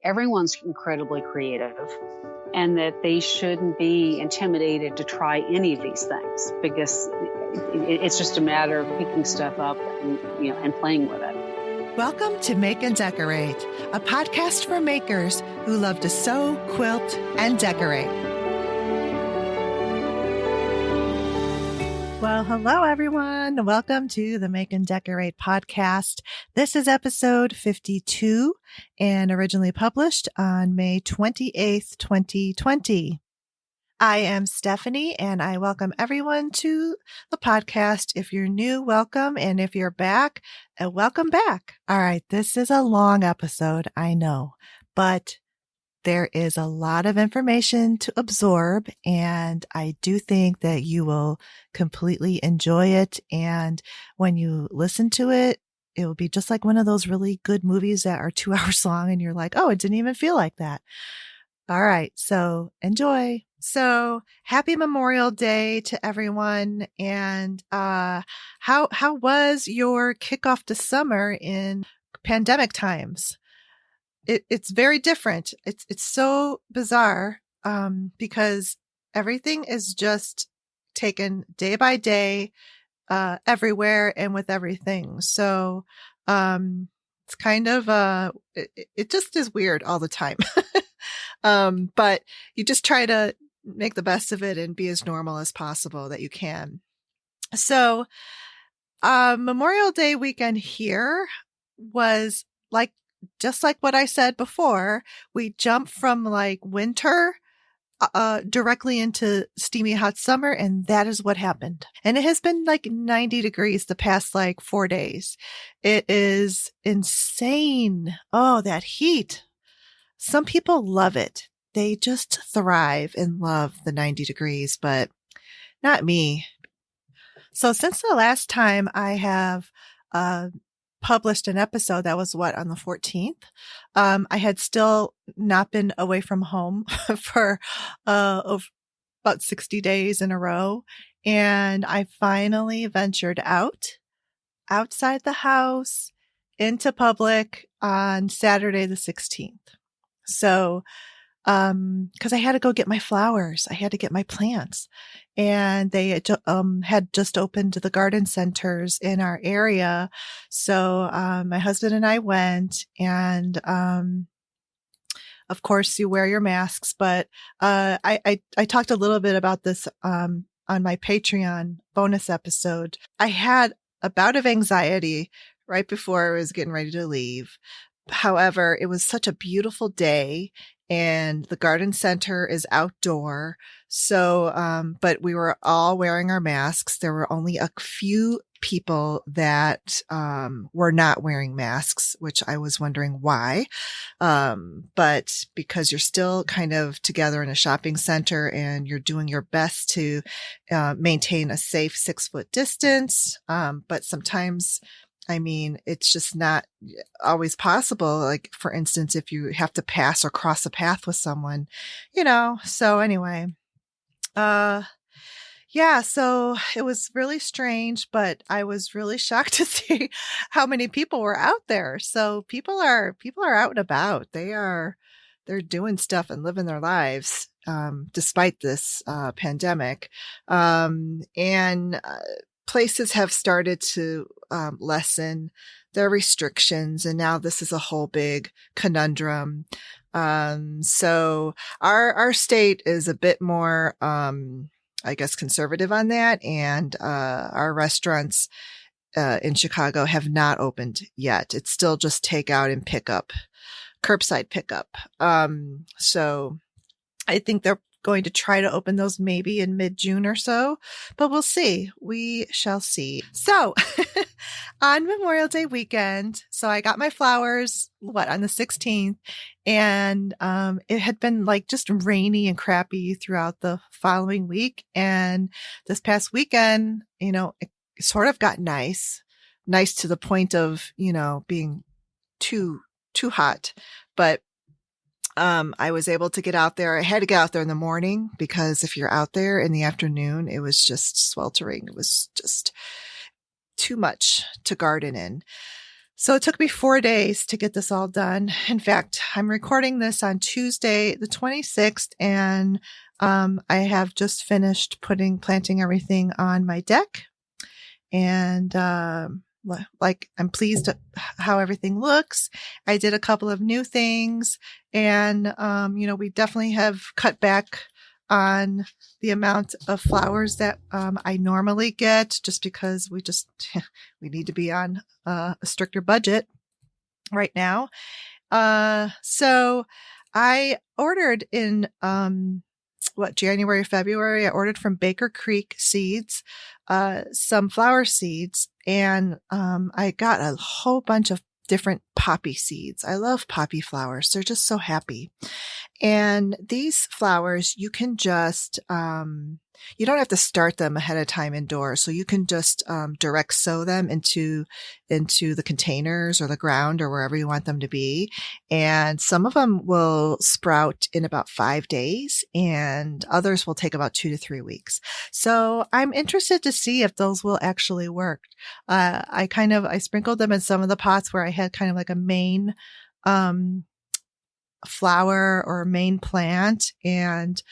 everyone's incredibly creative and that they shouldn't be intimidated to try any of these things because it's just a matter of picking stuff up and playing with it. Welcome to Make and Decorate, a podcast for makers who love to sew, quilt, and decorate. Well, hello, everyone. Welcome to the Make and Decorate podcast. This is episode 52 and originally published on May 28th, 2020. I am Stephanie, and I welcome everyone to the podcast. If you're new, welcome. And if you're back, welcome back. All right, this is a long episode, I know, but there is a lot of information to absorb, and I do think that you will completely enjoy it. And when you listen to it, it will be just like one of those really good movies that are 2 hours long, and you're like, oh, it didn't even feel like that. All right, so enjoy. So happy Memorial Day to everyone. And how was your kickoff to summer in pandemic times? It's very different. It's so bizarre because everything is just taken day by day everywhere and with everything. So it's kind of it just is weird all the time. But you just try to make the best of it and be as normal as possible that you can. So Memorial Day weekend here was just like what I said before. We jumped from like winter directly into steamy hot summer, and that is what happened. And it has been like 90 degrees the past 4 days. It is insane. Oh, that heat. Some people love it. They just thrive and love the 90 degrees, but not me. So since the last time I have published an episode, that was on the 14th, I had still not been away from home for about 60 days in a row. And I finally ventured outside the house into public on Saturday the 16th. So, cause I had to go get my flowers. I had to get my plants, and they had just opened the garden centers in our area. So, my husband and I went, and, of course you wear your masks, but, I talked a little bit about this, on my Patreon bonus episode. I had a bout of anxiety right before I was getting ready to leave. However, it was such a beautiful day, and the garden center is outdoor. So, but we were all wearing our masks. There were only a few people that were not wearing masks, which I was wondering why. But because you're still kind of together in a shopping center and you're doing your best to maintain a safe 6-foot distance. But sometimes, I mean, it's just not always possible. Like, for instance, if you have to pass or cross a path with someone, so anyway, yeah, so it was really strange, but I was really shocked to see how many people were out there. So people are out and about. They're doing stuff and living their lives, despite this, pandemic. Places have started to lessen their restrictions, and now this is a whole big conundrum. So our state is a bit more, I guess, conservative on that, and our restaurants in Chicago have not opened yet. It's still just takeout and pickup, curbside pickup. So I think they're going to try to open those maybe in mid-June or so, but we'll see. We shall see. So on Memorial Day weekend, so I got my flowers, on the 16th, and it had been just rainy and crappy throughout the following week. And this past weekend, it sort of got nice to the point of, being too hot, but I was able to get out there. I had to get out there in the morning because if you're out there in the afternoon, it was just sweltering. It was just too much to garden in. So it took me 4 days to get this all done. In fact, I'm recording this on Tuesday, the 26th, and I have just finished planting everything on my deck. And I'm pleased at how everything looks. I did a couple of new things, and we definitely have cut back on the amount of flowers that I normally get, just because we need to be on a stricter budget right now. So I ordered in January, February, I ordered from Baker Creek Seeds some flower seeds, and I got a whole bunch of different poppy seeds. I love poppy flowers. They're just so happy. And these flowers, you can just, you don't have to start them ahead of time indoors. So you can just direct sow them into the containers or the ground or wherever you want them to be. And some of them will sprout in about 5 days, and others will take about 2 to 3 weeks. So I'm interested to see if those will actually work. I sprinkled them in some of the pots where I had kind of like a main flower or main plant, and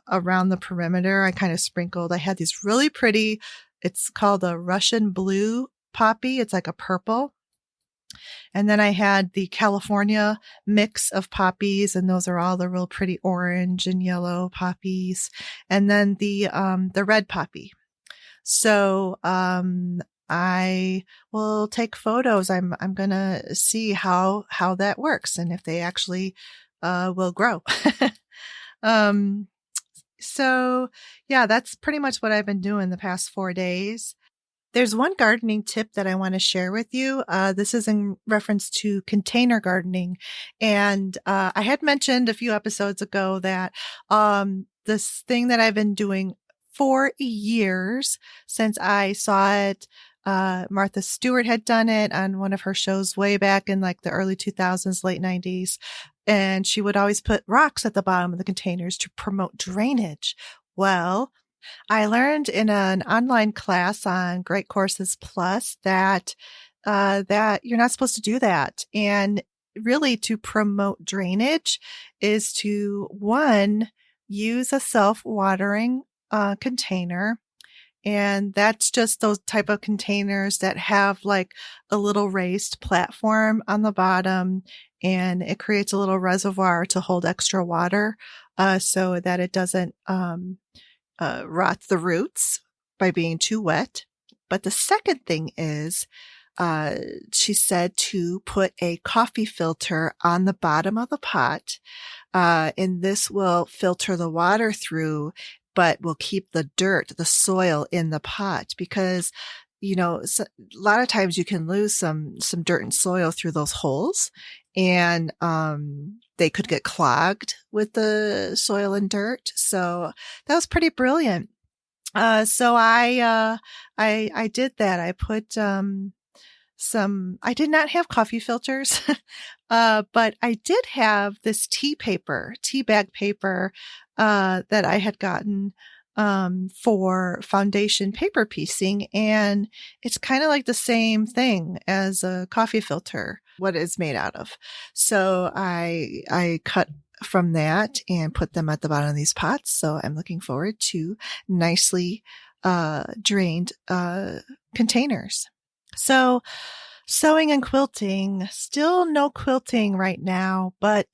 around the perimeter I kind of sprinkled. I had these really pretty, it's called a Russian blue poppy. It's like a purple. And then I had the California mix of poppies, and those are all the real pretty orange and yellow poppies. And then the red poppy. So I will take photos. I'm going to see how that works and if they actually will grow. So yeah, that's pretty much what I've been doing the past 4 days. There's one gardening tip that I want to share with you. This is in reference to container gardening. And I had mentioned a few episodes ago that this thing that I've been doing for years since I saw it. Martha Stewart had done it on one of her shows way back in like the early 2000s, late 90s. And she would always put rocks at the bottom of the containers to promote drainage. Well, I learned in an online class on Great Courses Plus that you're not supposed to do that. And really, to promote drainage is to, one, use a self-watering container. And that's just those type of containers that have like a little raised platform on the bottom, and it creates a little reservoir to hold extra water, so that it doesn't rot the roots by being too wet. But the second thing is, she said to put a coffee filter on the bottom of the pot, and this will filter the water through, but will keep the dirt, the soil in the pot, because, a lot of times you can lose some dirt and soil through those holes, and, they could get clogged with the soil and dirt. So that was pretty brilliant. So I did that. I put, I did not have coffee filters, but I did have this tea bag paper, that I had gotten, for foundation paper piecing. And it's kind of like the same thing as a coffee filter, what it's made out of. So I cut from that and put them at the bottom of these pots. So I'm looking forward to nicely, drained, containers. So sewing and quilting, still no quilting right now, but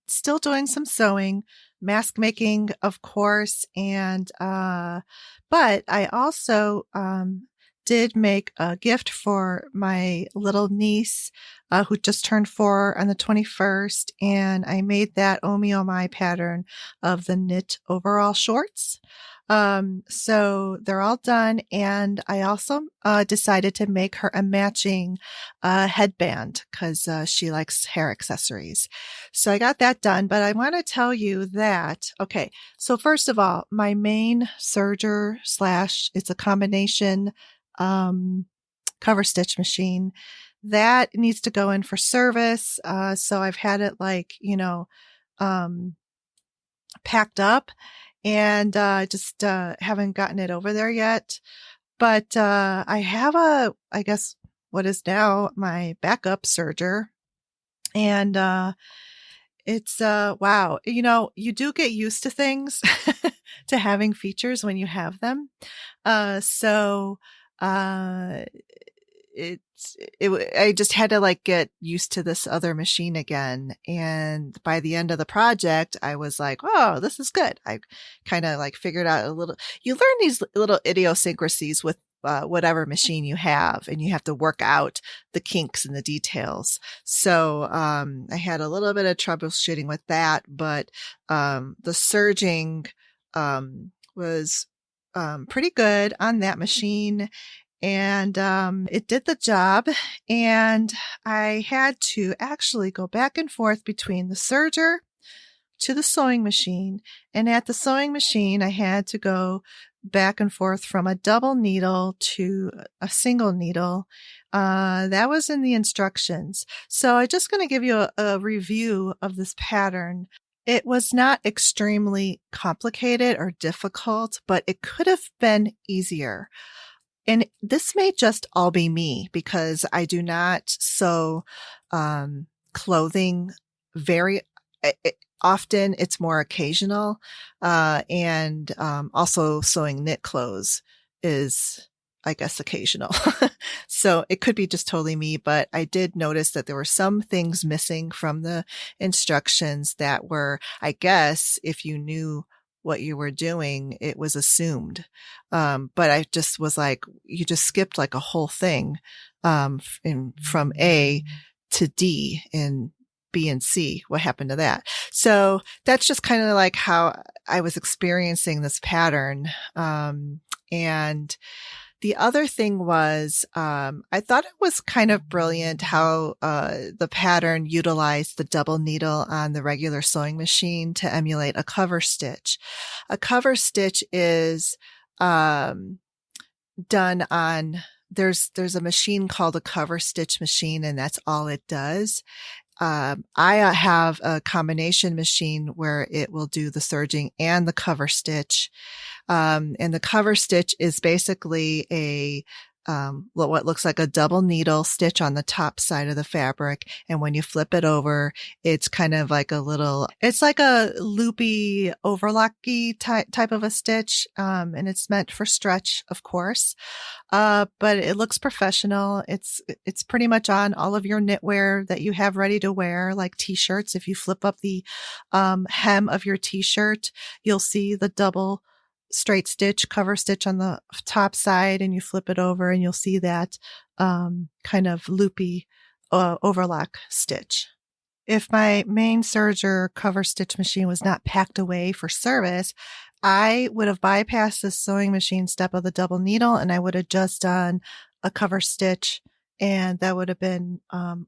still doing some sewing, mask making, of course. And but I also did make a gift for my little niece, who just turned 4 on the 21st. And I made that Oh Me Oh My pattern of the knit overall shorts. So they're all done. And I also decided to make her a matching headband, because she likes hair accessories. So I got that done. But I want to tell you that, okay, so first of all, my main serger / it's a combination cover stitch machine that needs to go in for service. So I've had it packed up, and just haven't gotten it over there yet. But I have what is now my backup serger. And, it's, wow. You do get used to things, to having features when you have them. So, uh, I just had to like get used to this other machine again. And by the end of the project, I was like, oh, this is good. I kind of like figured out you learn these little idiosyncrasies with whatever machine you have, and you have to work out the kinks and the details. So, I had a little bit of troubleshooting with that, but, the serging, was, pretty good on that machine. And it did the job. And I had to actually go back and forth between the serger to the sewing machine. And at the sewing machine, I had to go back and forth from a double needle to a single needle. That was in the instructions. So I'm just going to give you a review of this pattern. It was not extremely complicated or difficult, but it could have been easier. And this may just all be me because I do not sew clothing very often. It's more occasional. And also sewing knit clothes is, I guess, occasional. So it could be just totally me, but I did notice that there were some things missing from the instructions that were, I guess, if you knew what you were doing, it was assumed. But I just was like, you just skipped like a whole thing, from A to D in B and C. What happened to that? So that's just kind of like how I was experiencing this pattern. And the other thing was, I thought it was kind of brilliant how the pattern utilized the double needle on the regular sewing machine to emulate a cover stitch. A cover stitch is done on, there's a machine called a cover stitch machine, and that's all it does. I have a combination machine where it will do the serging and the cover stitch. And the cover stitch is basically what looks like a double needle stitch on the top side of the fabric. And when you flip it over, it's kind of like it's like a loopy overlocky type of a stitch. And it's meant for stretch, of course. But it looks professional. It's pretty much on all of your knitwear that you have ready to wear, like t-shirts. If you flip up the, hem of your t-shirt, you'll see the double straight stitch, cover stitch on the top side, and you flip it over and you'll see that kind of loopy overlock stitch. If my main serger cover stitch machine was not packed away for service, I would have bypassed the sewing machine step of the double needle, and I would have just done a cover stitch. And that would have been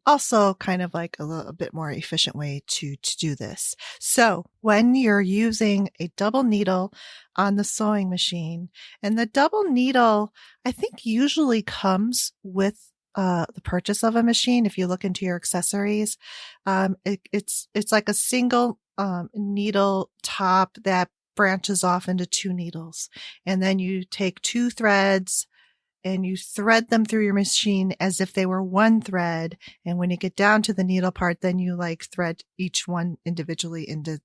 also kind of like a little bit more efficient way to do this. So when you're using a double needle on the sewing machine, and the double needle, I think usually comes with the purchase of a machine. If you look into your accessories, it's like a single needle top that branches off into two needles. And then you take two threads and you thread them through your machine as if they were one thread. And when you get down to the needle part, then you like thread each one individually into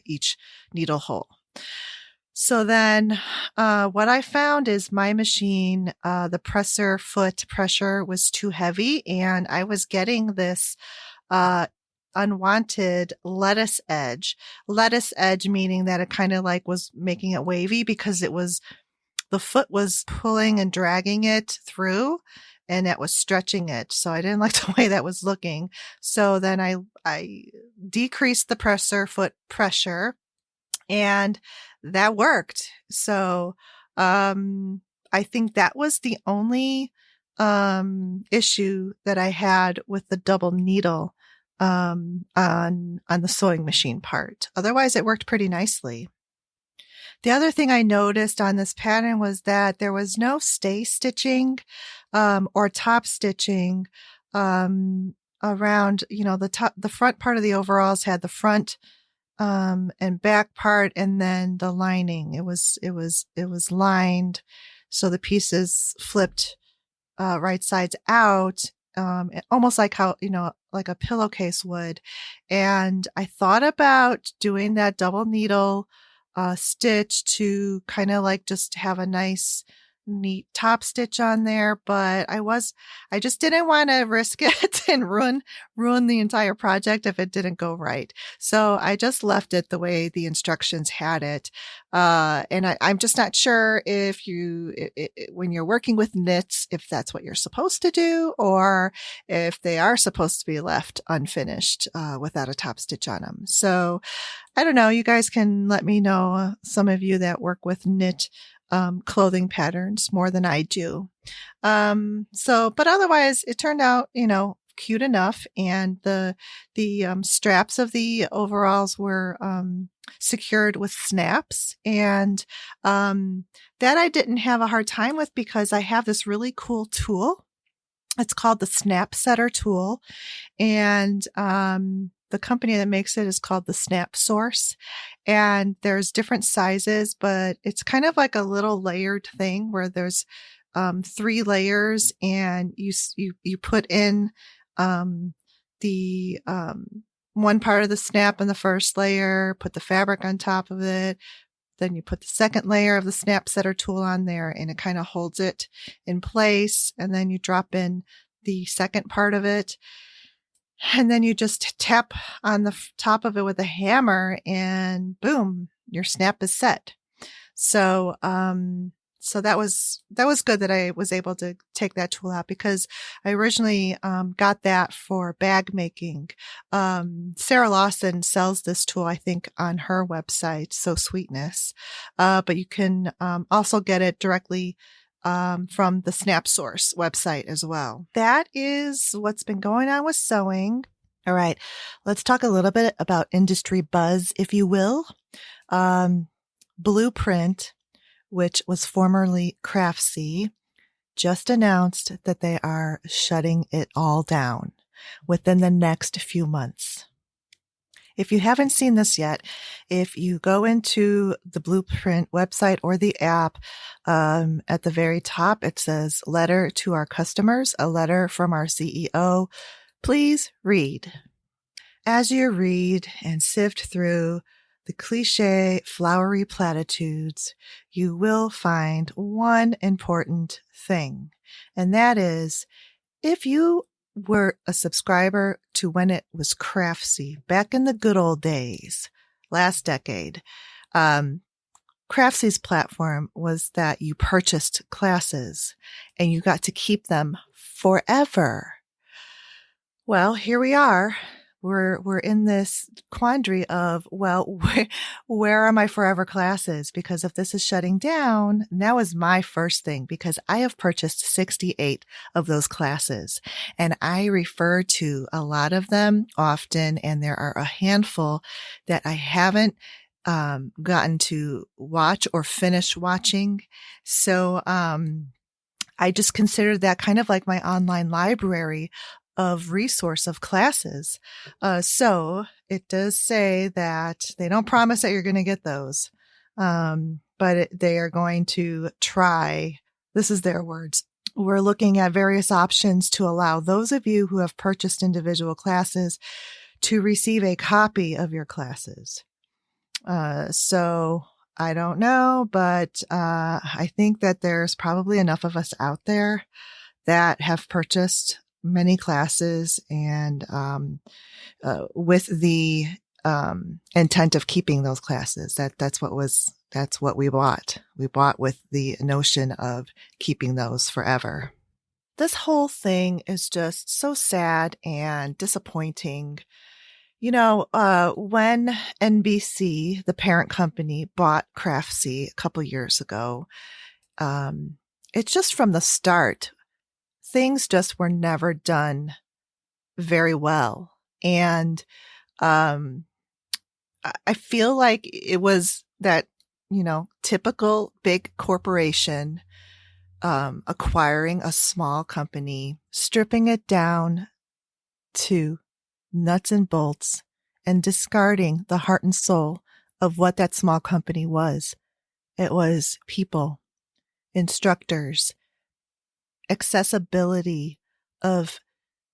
each needle hole. So then, what I found is my machine, the presser foot pressure was too heavy, and I was getting this, unwanted lettuce edge meaning that it kind of like was making it wavy because the foot was pulling and dragging it through, and it was stretching it. So I didn't like the way that was looking. So then I decreased the presser foot pressure, and that worked. So, I think that was the only, issue that I had with the double needle, on the sewing machine part. Otherwise it worked pretty nicely. The other thing I noticed on this pattern was that there was no stay stitching, or top stitching, around, the front part of the overalls had the front, and back part, and then the lining. It was lined. So the pieces flipped right sides out, almost like how, like a pillowcase would. And I thought about doing that double needle, stitch to kind of like just have a nice, neat top stitch on there, but I just didn't want to risk it and ruin the entire project if it didn't go right. So I just left it the way the instructions had it. And I'm just not sure if when you're working with knits, if that's what you're supposed to do, or if they are supposed to be left unfinished, without a top stitch on them. So I don't know. You guys can let me know, some of you that work with knit clothing patterns more than I do. But otherwise it turned out, cute enough. And the straps of the overalls were, secured with snaps. And, that I didn't have a hard time with because I have this really cool tool. It's called the Snap Setter tool. And, the company that makes it is called the Snap Source, and there's different sizes, but it's kind of like a little layered thing where there's 3 layers, and you put in the one part of the snap in the first layer, put the fabric on top of it. Then you put the second layer of the Snap Setter tool on there, and it kind of holds it in place. And then you drop in the second part of it. And then you just tap on the top of it with a hammer, and boom, your snap is set. So, so that was good that I was able to take that tool out, because I originally, got that for bag making. Sarah Lawson sells this tool, I think, on her website, So Sweetness. But you can, also get it directly from the Snap Source website as well. That is what's been going on with sewing. All right. Let's talk a little bit about industry buzz, if you will. Bluprint, which was formerly Craftsy, just announced that they are shutting it all down within the next few months. If you haven't seen this yet, if you go into the Bluprint website or the app, at the very top, it says letter to our customers, a letter from our CEO. Please read. As you read and sift through the cliche flowery platitudes, you will find one important thing. And that is, if you were a subscriber to when it was Craftsy back in the good old days, last decade, Craftsy's platform was that you purchased classes and you got to keep them forever. Well, here we are. We're in this quandary of, well, where are my forever classes? Because if this is shutting down, that was my first thing, because I have purchased 68 of those classes, and I refer to a lot of them often, and there are a handful that I haven't gotten to watch or finish watching. So I just consider that kind of like my online library of resource of classes. So it does say that they don't promise that you're going to get those. But they are going to try. This is their words. We're looking at various options to allow those of you who have purchased individual classes to receive a copy of your classes. So I don't know, but, I think that there's probably enough of us out there that have purchased many classes and, with the, intent of keeping those classes. That's what we bought. We bought with the notion of keeping those forever. This whole thing is just so sad and disappointing. When NBC, the parent company, bought Craftsy a couple years ago, it's just from the start, things just were never done very well. And, I feel like it was that, typical big corporation, acquiring a small company, stripping it down to nuts and bolts, and discarding the heart and soul of what that small company was. It was people, instructors, accessibility of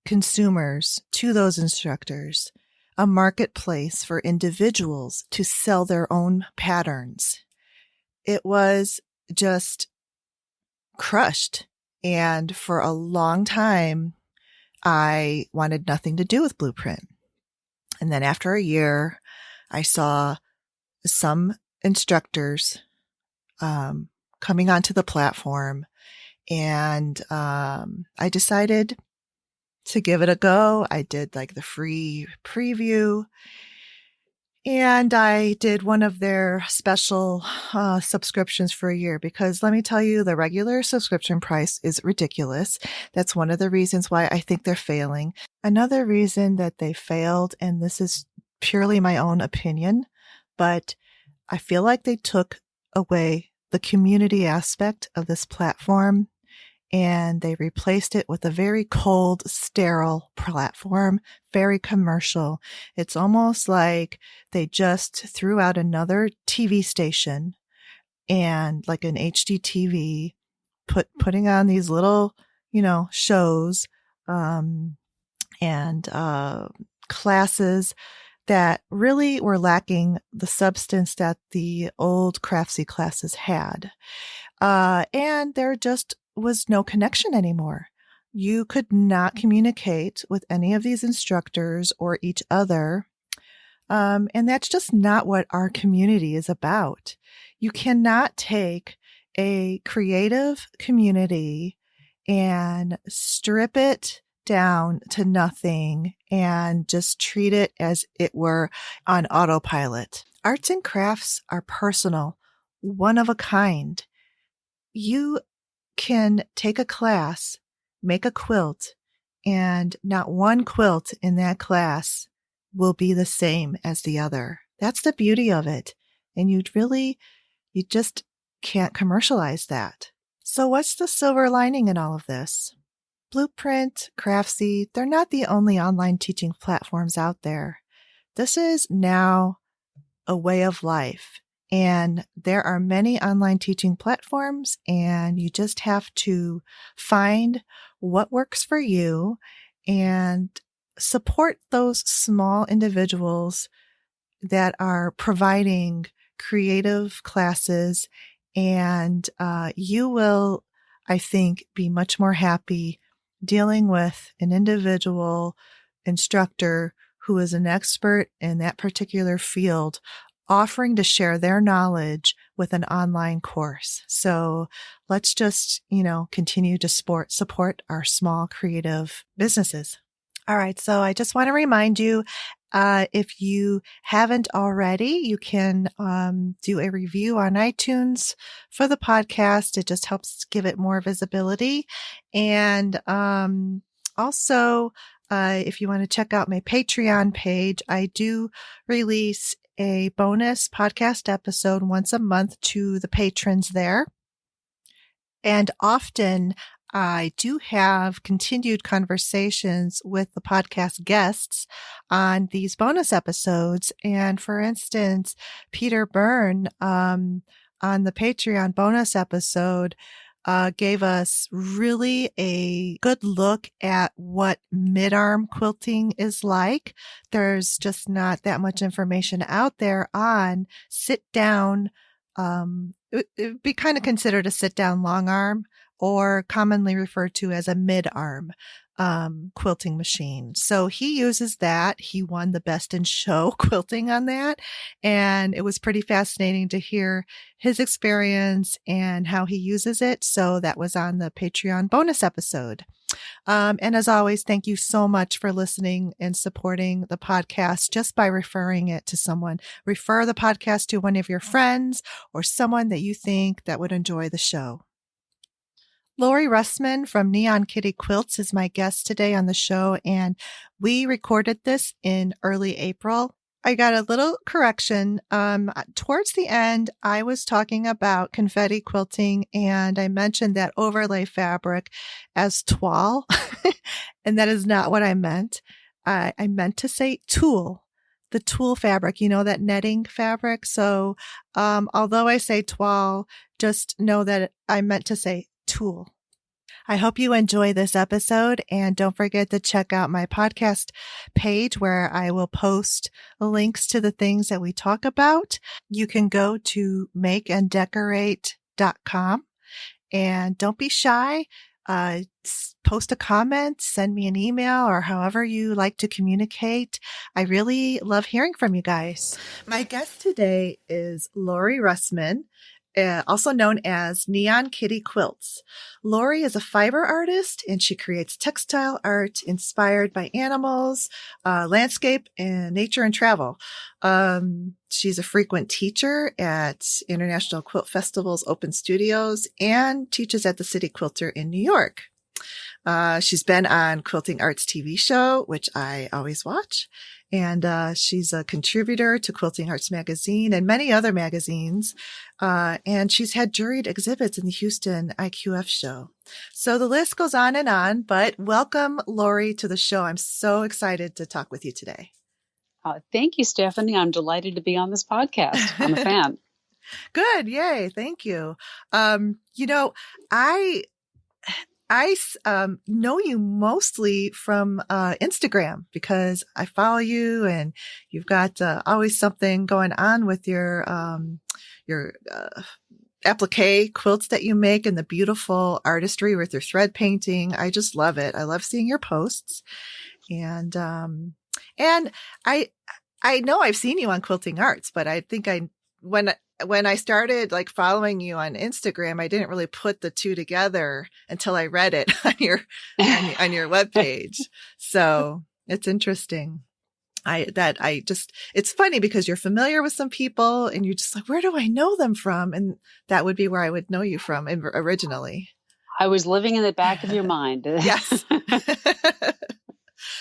consumers to those instructors, a marketplace for individuals to sell their own patterns. It was just crushed. And for a long time, I wanted nothing to do with Bluprint. And then after a year, I saw some instructors coming onto the platform, and I decided to give it a go. I did like the free preview, and I did one of their special subscriptions for a year, because let me tell you, the regular subscription price is ridiculous. That's one of the reasons why I think they're failing. Another reason that they failed, and this is purely my own opinion, but I feel like they took away the community aspect of this platform, and they replaced it with a very cold, sterile platform, very commercial. It's almost like they just threw out another TV station and like an HDTV, putting on these little, shows, and classes that really were lacking the substance that the old Craftsy classes had. And there just was no connection anymore. You could not communicate with any of these instructors or each other. And that's just not what our community is about. You cannot take a creative community and strip it down to nothing and just treat it as it were on autopilot. Arts and crafts are personal, one of a kind. You can take a class, make a quilt, and not one quilt in that class will be the same as the other. That's the beauty of it. And you just can't commercialize that. So what's the silver lining in all of this? Bluprint, Craftsy, they're not the only online teaching platforms out there. This is now a way of life. And there are many online teaching platforms, and you just have to find what works for you and support those small individuals that are providing creative classes. And you will, I think, be much more happy dealing with an individual instructor who is an expert in that particular field, offering to share their knowledge with an online course. So let's just, continue to support our small creative businesses. All right. So I just want to remind you, if you haven't already, you can do a review on iTunes for the podcast. It just helps give it more visibility. And also, if you want to check out my Patreon page, I do release a bonus podcast episode once a month to the patrons there. And often I do have continued conversations with the podcast guests on these bonus episodes. And for instance, Peter Byrne, on the Patreon bonus episode, gave us really a good look at what mid-arm quilting is like. There's just not that much information out there on sit-down. It would be kind of considered a sit-down long arm, or commonly referred to as a mid-arm quilting machine. So he uses that. He won the Best in Show quilting on that. And it was pretty fascinating to hear his experience and how he uses it. So that was on the Patreon bonus episode. And as always, thank you so much for listening and supporting the podcast just by referring it to someone. Refer the podcast to one of your friends or someone that you think that would enjoy the show. Laurie Russman from Neon Kitty Quilts is my guest today on the show, and we recorded this in early April. I got a little correction. Towards the end, I was talking about confetti quilting, and I mentioned that overlay fabric as toile, and that is not what I meant. I meant to say tulle, the tulle fabric, that netting fabric. So although I say toile, just know that I meant to say tulle. I hope you enjoy this episode, and don't forget to check out my podcast page where I will post links to the things that we talk about. You can go to makeanddecorate.com, and don't be shy. Post a comment, send me an email, or however you like to communicate. I really love hearing from you guys. My guest today is Laurie Russman, also known as Neon Kitty Quilts. Laurie is a fiber artist, and she creates textile art inspired by animals, landscape, and nature and travel. She's a frequent teacher at International Quilt Festival's Open Studios and teaches at the City Quilter in New York. She's been on Quilting Arts TV show, which I always watch. And she's a contributor to Quilting Arts Magazine and many other magazines. And she's had juried exhibits in the Houston IQF show. So the list goes on, but welcome, Laurie, to the show. I'm so excited to talk with you today. Thank you, Stephanie. I'm delighted to be on this podcast. I'm a fan. Good. Yay. Thank you. I know you mostly from Instagram because I follow you, and you've got always something going on with your appliqué quilts that you make and the beautiful artistry with your thread painting. I just love it. I love seeing your posts, and I know I've seen you on Quilting Arts, but I think when I started like following you on Instagram, I didn't really put the two together until I read it on your webpage. So it's interesting. It's funny because you're familiar with some people and you're just like, where do I know them from? And that would be where I would know you from originally. I was living in the back of your mind. Yes.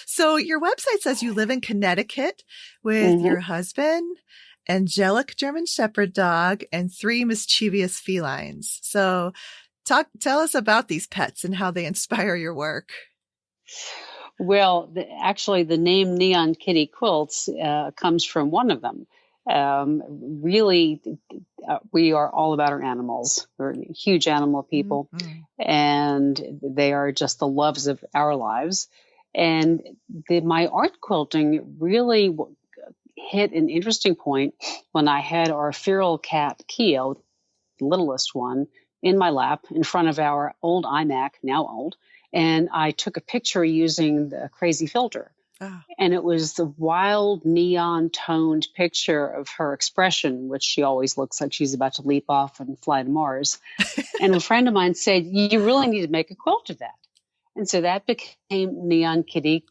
So your website says you live in Connecticut with your husband, angelic German Shepherd dog, and 3 mischievous felines. So tell us about these pets and how they inspire your work. Well, actually, the name Neon Kitty Quilts comes from one of them. Really, we are all about our animals. We're huge animal people, and they are just the loves of our lives. And my art quilting really hit an interesting point when I had our feral cat, Keo, the littlest one, in my lap in front of our old iMac, now old. And I took a picture using the crazy filter. Oh. And it was the wild neon toned picture of her expression, which she always looks like she's about to leap off and fly to Mars. And a friend of mine said, you really need to make a quilt of that. And so that became Neon Kitty.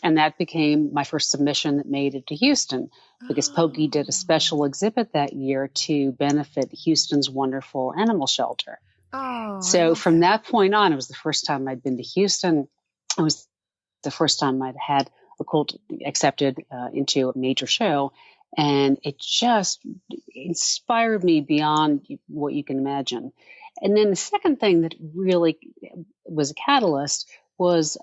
And that became my first submission that made it to Houston because Pokey did a special exhibit that year to benefit Houston's wonderful animal shelter. Oh, so from that point on, it was the first time I'd been to Houston. It was the first time I'd had a quilt accepted into a major show. And it just inspired me beyond what you can imagine. And then the second thing that really was a catalyst was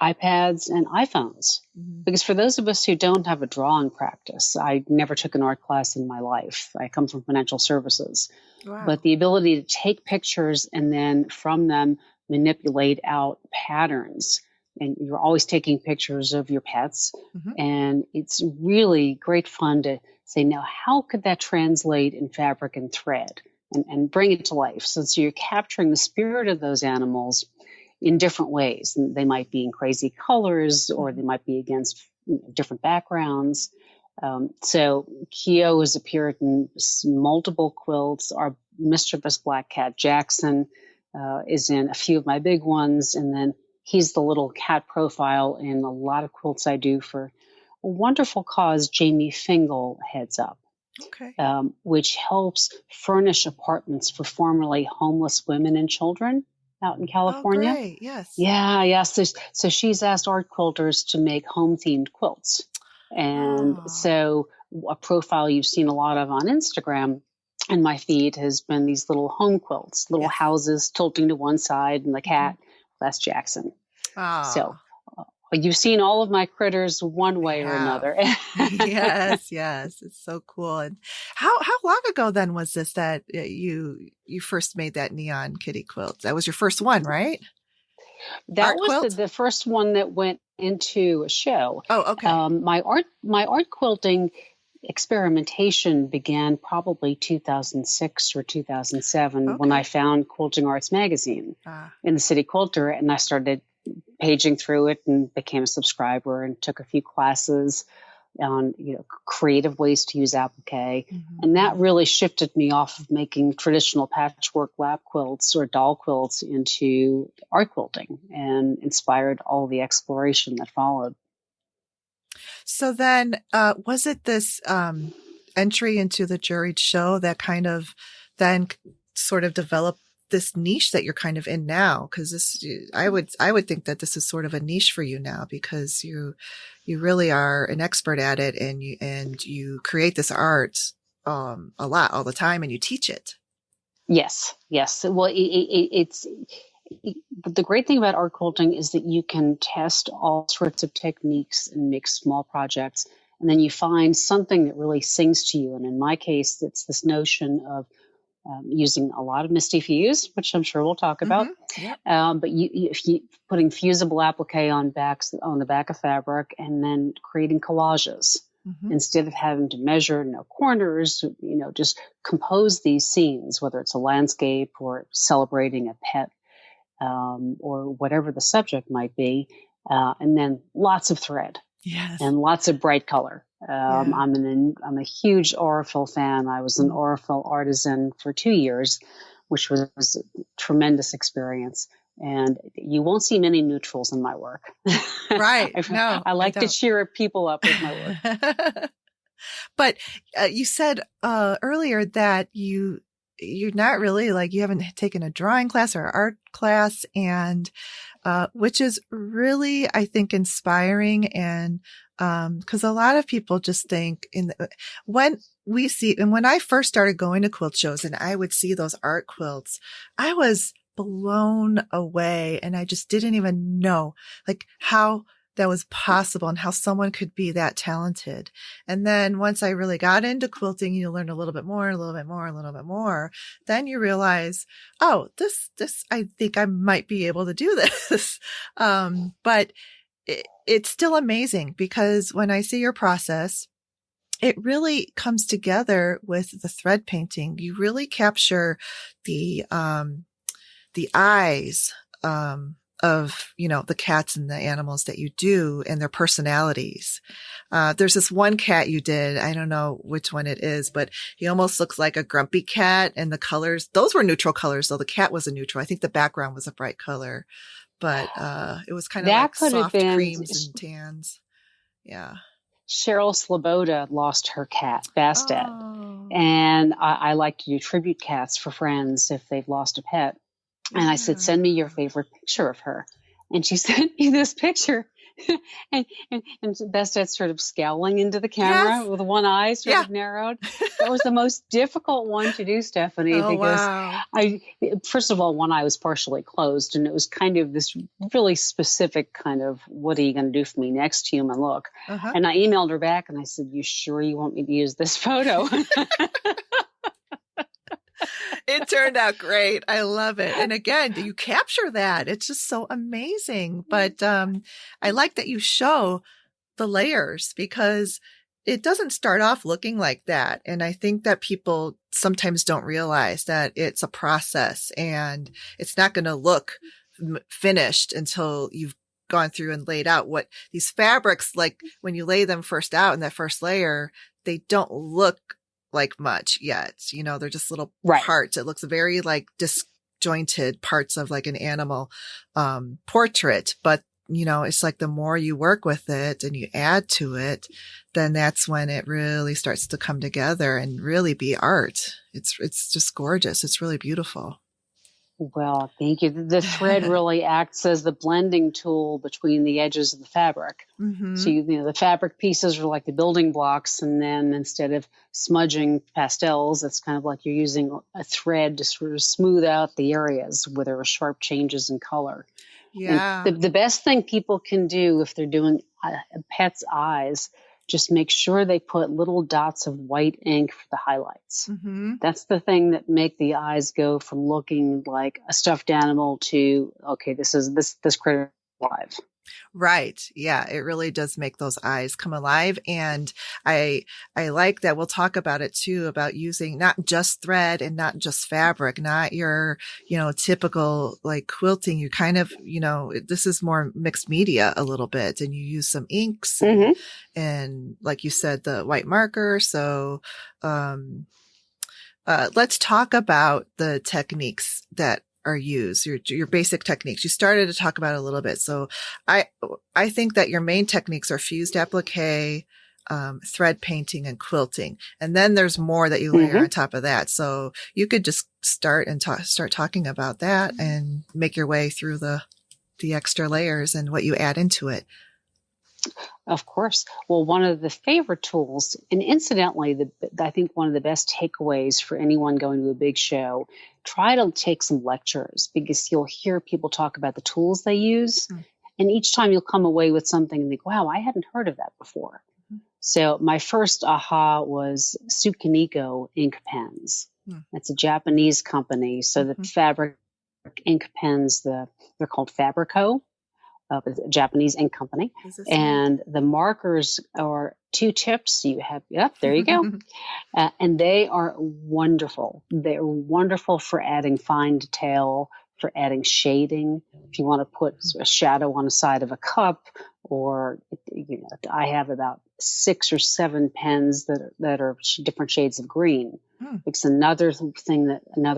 iPads and iPhones. Because for those of us who don't have a drawing practice, I never took an art class in my life. I come from financial services. Wow. But the ability to take pictures and then from them manipulate out patterns. And you're always taking pictures of your pets. And it's really great fun to say, now, how could that translate in fabric and thread and bring it to life? So you're capturing the spirit of those animals in different ways. And they might be in crazy colors, or they might be against different backgrounds. So Keo has appeared in multiple quilts. Our mischievous black cat, Jackson, is in a few of my big ones. And then he's the little cat profile in a lot of quilts I do for a wonderful cause Jamie Fingal heads up. Okay. Which helps furnish apartments for formerly homeless women and children out in California. Oh, great. Yes. Yeah. So she's asked art quilters to make home-themed quilts. And so a profile you've seen a lot of on Instagram and my feed has been these little home quilts, little houses tilting to one side and the cat. That's Jackson. So You've seen all of my critters one I way or have. another. Yes, yes. It's so cool. And how long ago then was this that you first made that neon kitty quilt? That was your first one, right? That Art was quilt? the first one that went into a show. Oh, okay. My art quilting experimentation began probably 2006 or 2007 when I Okay. found Quilting Arts magazine Ah, in the City Quilter, and I started paging through it and became a subscriber and took a few classes on creative ways to use applique, and that mhm. really shifted me off of making traditional patchwork lap quilts or doll quilts into art quilting, and inspired all the exploration that followed. So then, was it this entry into the juried show that kind of then sort of developed this niche that you're kind of in now? Because I would think that this is sort of a niche for you now because you really are an expert at it, and you create this art a lot all the time, and you teach it. Yes, yes. Well, the great thing about art quilting is that you can test all sorts of techniques and make small projects, and then you find something that really sings to you. And in my case, it's this notion of using a lot of Misty Fuse, which I'm sure we'll talk about. Mm-hmm. Yep. But if you putting fusible applique on the back of fabric, and then creating collages Mm-hmm. instead of having to measure no corners, just compose these scenes, whether it's a landscape or celebrating a pet, or whatever the subject might be, and then lots of thread Yes. and lots of bright color. Yeah. I'm a huge Aurifil fan. I was an Mm. Aurifil artisan for 2 years, which was a tremendous experience. And you won't see many neutrals in my work. Right. No, I I like to don't. cheer people up with my work. But you said earlier that you're not really like you haven't taken a drawing class or art class, and which is really, I think, inspiring. And because a lot of people just think when we see, and when I first started going to quilt shows and I would see those art quilts, I was blown away, and I just didn't even know like how that was possible and how someone could be that talented. And then once I really got into quilting, you learn a little bit more, a little bit more, a little bit more. Then you realize, oh, this, I think I might be able to do this. But it's still amazing because when I see your process, it really comes together with the thread painting. You really capture the eyes, of, the cats and the animals that you do and their personalities. There's this one cat you did. I don't know which one it is, but he almost looks like a grumpy cat, and the colors, those were neutral colors. Though the cat was a neutral. I think the background was a bright color, but, it was kind of That like could have soft been creams and tans. Yeah. Cheryl Sloboda lost her cat, Bastet. Oh, And I like to do tribute cats for friends if they've lost a pet. And I said, yeah. send me your favorite picture of her. And she sent me this picture. and Bestet's sort of scowling into the camera Yes. with one eye sort Yeah. of narrowed. That was the most difficult one to do, Stephanie, Oh, because wow. first of all, one eye was partially closed, and it was kind of this really specific kind of, what are you going to do for me next human look? Uh-huh. And I emailed her back and I said, you sure you want me to use this photo? It turned out great. I love it. And again, you capture that. It's just so amazing. But I like that you show the layers because it doesn't start off looking like that. And I think that people sometimes don't realize that it's a process and it's not going to look finished until you've gone through and laid out what these fabrics, like when you lay them first out in that first layer, they don't look like much yet. They're just little Right. parts. It looks very like disjointed parts of like an animal portrait. But, it's like the more you work with it and you add to it, then that's when it really starts to come together and really be art. It's just gorgeous. It's really beautiful. Well, thank you. The thread really acts as the blending tool between the edges of the fabric. Mm-hmm. So, the fabric pieces are like the building blocks, and then instead of smudging pastels, it's kind of like you're using a thread to sort of smooth out the areas where there are sharp changes in color. Yeah. And the best thing people can do if they're doing a pet's eyes, just make sure they put little dots of white ink for the highlights. Mm-hmm. That's the thing that make the eyes go from looking like a stuffed animal to, okay, this critter alive. Right. Yeah. It really does make those eyes come alive. And I like that. We'll talk about it too, about using not just thread and not just fabric, not your, typical like quilting. You kind of, this is more mixed media a little bit, and you use some inks and like you said, the white marker. So, let's talk about the techniques that are used, your basic techniques. You started to talk about it a little bit. So I think that your main techniques are fused appliqué, thread painting, and quilting. And then there's more that you layer on top of that. So you could just start talking about that and make your way through the extra layers and what you add into it. Of course. Well, one of the favorite tools, and incidentally, I think one of the best takeaways for anyone going to a big show, try to take some lectures, because you'll hear people talk about the tools they use. And each time you'll come away with something and think, wow, I hadn't heard of that before. So my first aha was Tsukiniko ink pens. It's a Japanese company. So the fabric ink pens, they're called Fabrico. It's a Japanese ink company. And the markers are 2 tips. You have, there you go. And they are wonderful. They're wonderful for adding fine detail, for adding shading. If you want to put a shadow on the side of a cup, or, I have about 6 or 7 pens that are different shades of green. It's another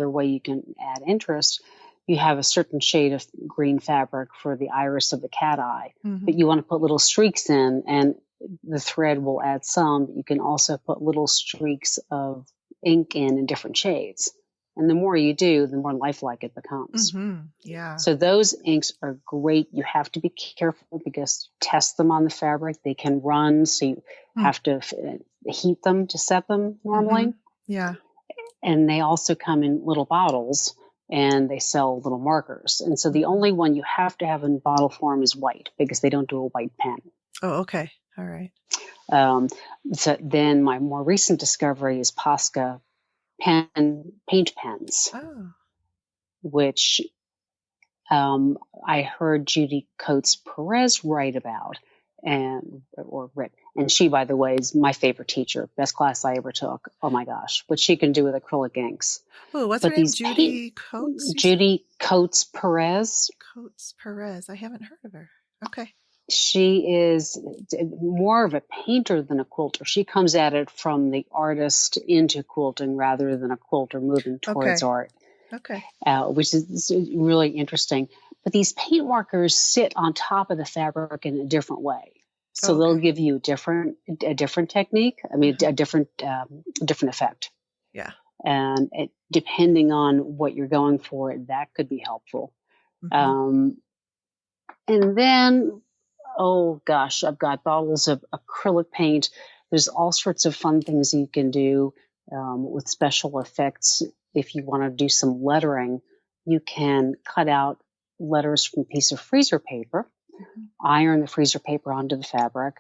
way you can add interest. You have a certain shade of green fabric for the iris of the cat eye, but you want to put little streaks in, and the thread will add some, but you can also put little streaks of ink in different shades. And the more you do, the more lifelike it becomes. Yeah. So those inks are great. You have to be careful, because test them on the fabric. They can run, so you have to heat them to set them normally. Yeah. And they also come in little bottles, and they sell little markers. And so the only one you have to have in bottle form is white, because they don't do a white pen. Oh, okay. All right. So then my more recent discovery is Posca paint pens, which I heard Judy Coates Perez write about, and she, by the way, is my favorite teacher. Best class I ever took. Oh my gosh, what she can do with acrylic inks. Oh, what's her name? Judy Coates? Judy Coates Perez. Coates Perez. I haven't heard of her. Okay. She is more of a painter than a quilter. She comes at it from the artist into quilting rather than a quilter moving towards art. Okay. Which is really interesting. But these paint markers sit on top of the fabric in a different way. So they'll give you a different technique. I mean, a different effect. Yeah. And depending on what you're going for, that could be helpful. And then, oh gosh, I've got bottles of acrylic paint. There's all sorts of fun things you can do with special effects. If you want to do some lettering, you can cut out letters from a piece of freezer paper, iron the freezer paper onto the fabric,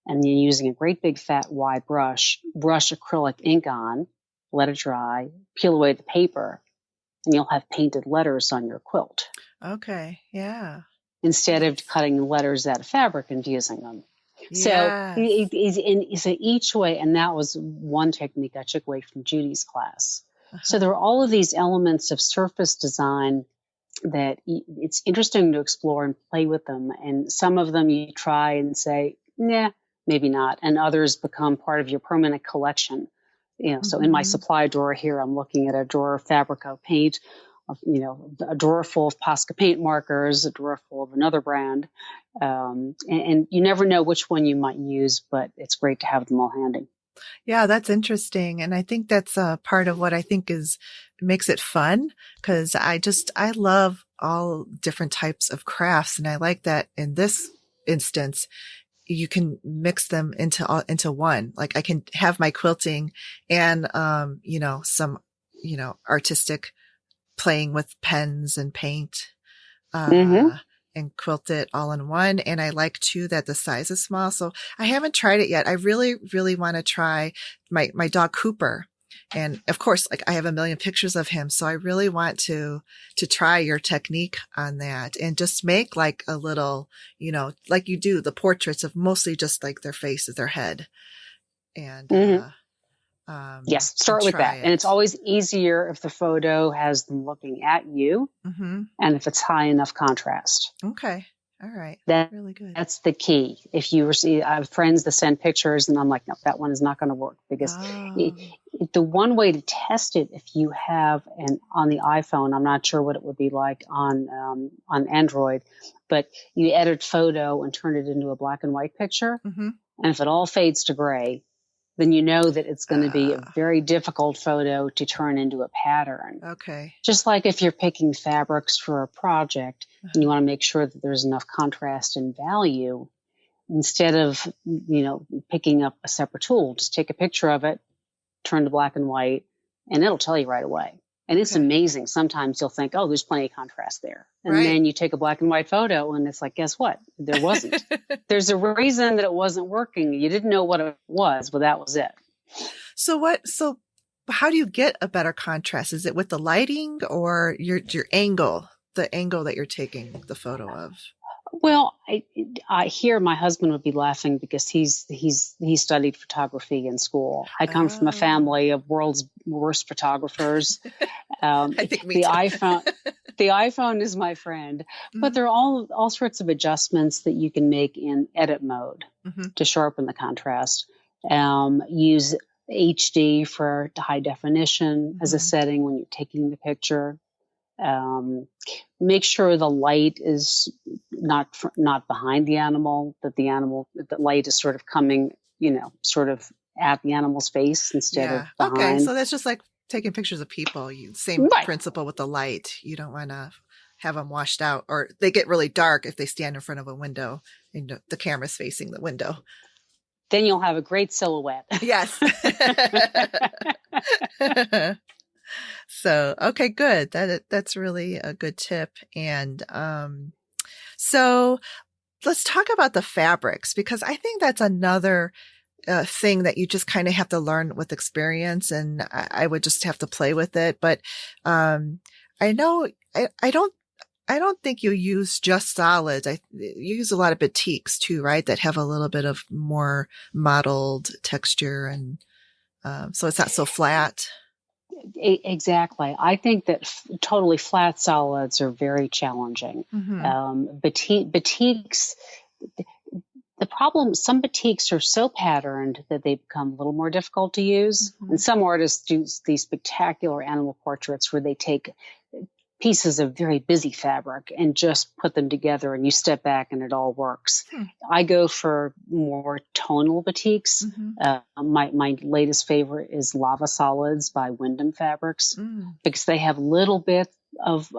and then using a great big fat wide brush acrylic ink on, let it dry, peel away the paper, and you'll have painted letters on your quilt. Okay, yeah. Instead of cutting letters out of fabric and fusing them. Yes. So each way, and that was one technique I took away from Judy's class. So there are all of these elements of surface design that it's interesting to explore and play with them. And some of them you try and say, nah, maybe not. And others become part of your permanent collection. So in my supply drawer here, I'm looking at a drawer of Fabrico paint, a drawer full of Posca paint markers, a drawer full of another brand. And you never know which one you might use, but it's great to have them all handy. Yeah, that's interesting. And I think that's part of what I think makes it fun, because I love all different types of crafts. And I like that in this instance, you can mix them into one. Like I can have my quilting and, some, artistic playing with pens and paint, and quilt it all in one. And I like too that the size is small. So I haven't tried it yet. I really, really want to try my dog Cooper. And of course, like I have a million pictures of him. So I really want to try your technique on that and just make like a little, like you do the portraits of mostly just like their faces, their head. And, yes, start with that. And it's always easier if the photo has them looking at you and if it's high enough contrast. Okay. All right. That's really good. That's the key. If you receive, I have friends that send pictures and I'm like, no, that one is not going to work because the one way to test it, if you have on the iPhone, I'm not sure what it would be like on Android, but you edit photo and turn it into a black and white picture. And if it all fades to gray, then you know that it's going to be a very difficult photo to turn into a pattern. Okay. Just like if you're picking fabrics for a project and you want to make sure that there's enough contrast and value, instead of, picking up a separate tool, just take a picture of it, turn to black and white, and it'll tell you right away. And it's amazing. Sometimes you'll think, oh, there's plenty of contrast there. And then you take a black and white photo and it's like, guess what? There wasn't. There's a reason that it wasn't working. You didn't know what it was, but that was it. So how do you get a better contrast? Is it with the lighting or your angle, the angle that you're taking the photo of? Well, I hear my husband would be laughing because he studied photography in school. I come from a family of world's worst photographers. I think me the too. iPhone is my friend, but there are all sorts of adjustments that you can make in edit mode to sharpen the contrast. Use HD for high definition as a setting when you're taking the picture. Make sure the light is not behind the animal, that the light is sort of coming, sort of at the animal's face instead of behind. Okay. So that's just like taking pictures of people. Same principle with the light. You don't want to have them washed out or they get really dark if they stand in front of a window and the camera's facing the window. Then you'll have a great silhouette. Yes. So, okay, good. That's really a good tip. And, so let's talk about the fabrics because I think that's another thing that you just kind of have to learn with experience and I would just have to play with it. But, I know I don't think you use just solids. You use a lot of batiks too, right? That have a little bit of more mottled texture and, so it's not so flat. Exactly. I think that totally flat solids are very challenging. Batiks, the problem, some batiks are so patterned that they become a little more difficult to use. And some artists do these spectacular animal portraits where they take pieces of very busy fabric and just put them together and you step back and it all works. I go for more tonal batiks. My latest favorite is Lava Solids by Wyndham Fabrics because they have a little bit of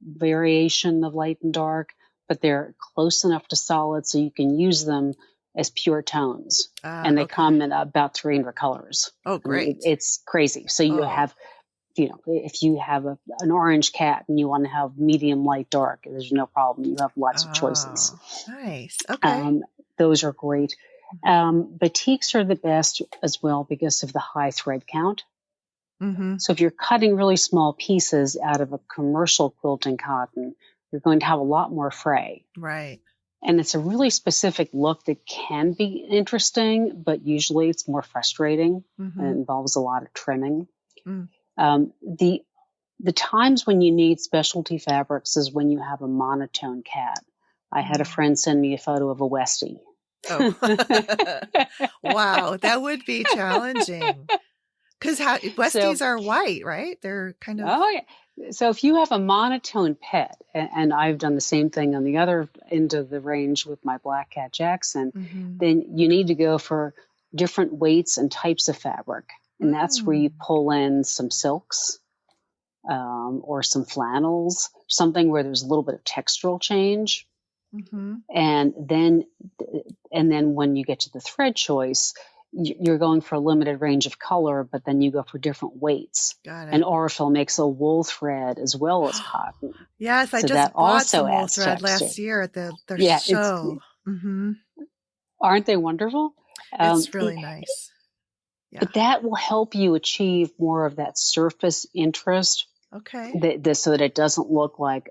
variation of light and dark, but they're close enough to solid so you can use them as pure tones. And they come in about 300 colors. Oh, great. It's crazy. So you have if you have an orange cat and you want to have medium, light, dark, there's no problem. You have lots of choices. Nice. Okay. Those are great. Batiks are the best as well because of the high thread count. So if you're cutting really small pieces out of a commercial quilting cotton, you're going to have a lot more fray. Right. And it's a really specific look that can be interesting, but usually it's more frustrating and it involves a lot of trimming. The times when you need specialty fabrics is when you have a monotone cat. I had a friend send me a photo of a Westie. Oh, wow. That would be challenging. Because Westies are white, right? They're kind of. Oh, yeah. So if you have a monotone pet, and I've done the same thing on the other end of the range with my black cat Jackson, then you need to go for different weights and types of fabric. And that's where you pull in some silks or some flannels, something where there's a little bit of textural change. And then when you get to the thread choice, you're going for a limited range of color, but then you go for different weights. Got And it. Aurifil makes a wool thread as well as cotton. Yes, I So just that bought also some wool adds thread texture. last year at their Yeah, show. Mm-hmm. aren't they wonderful? It's really nice. Yeah. But that will help you achieve more of that surface interest. Okay. So that it doesn't look like,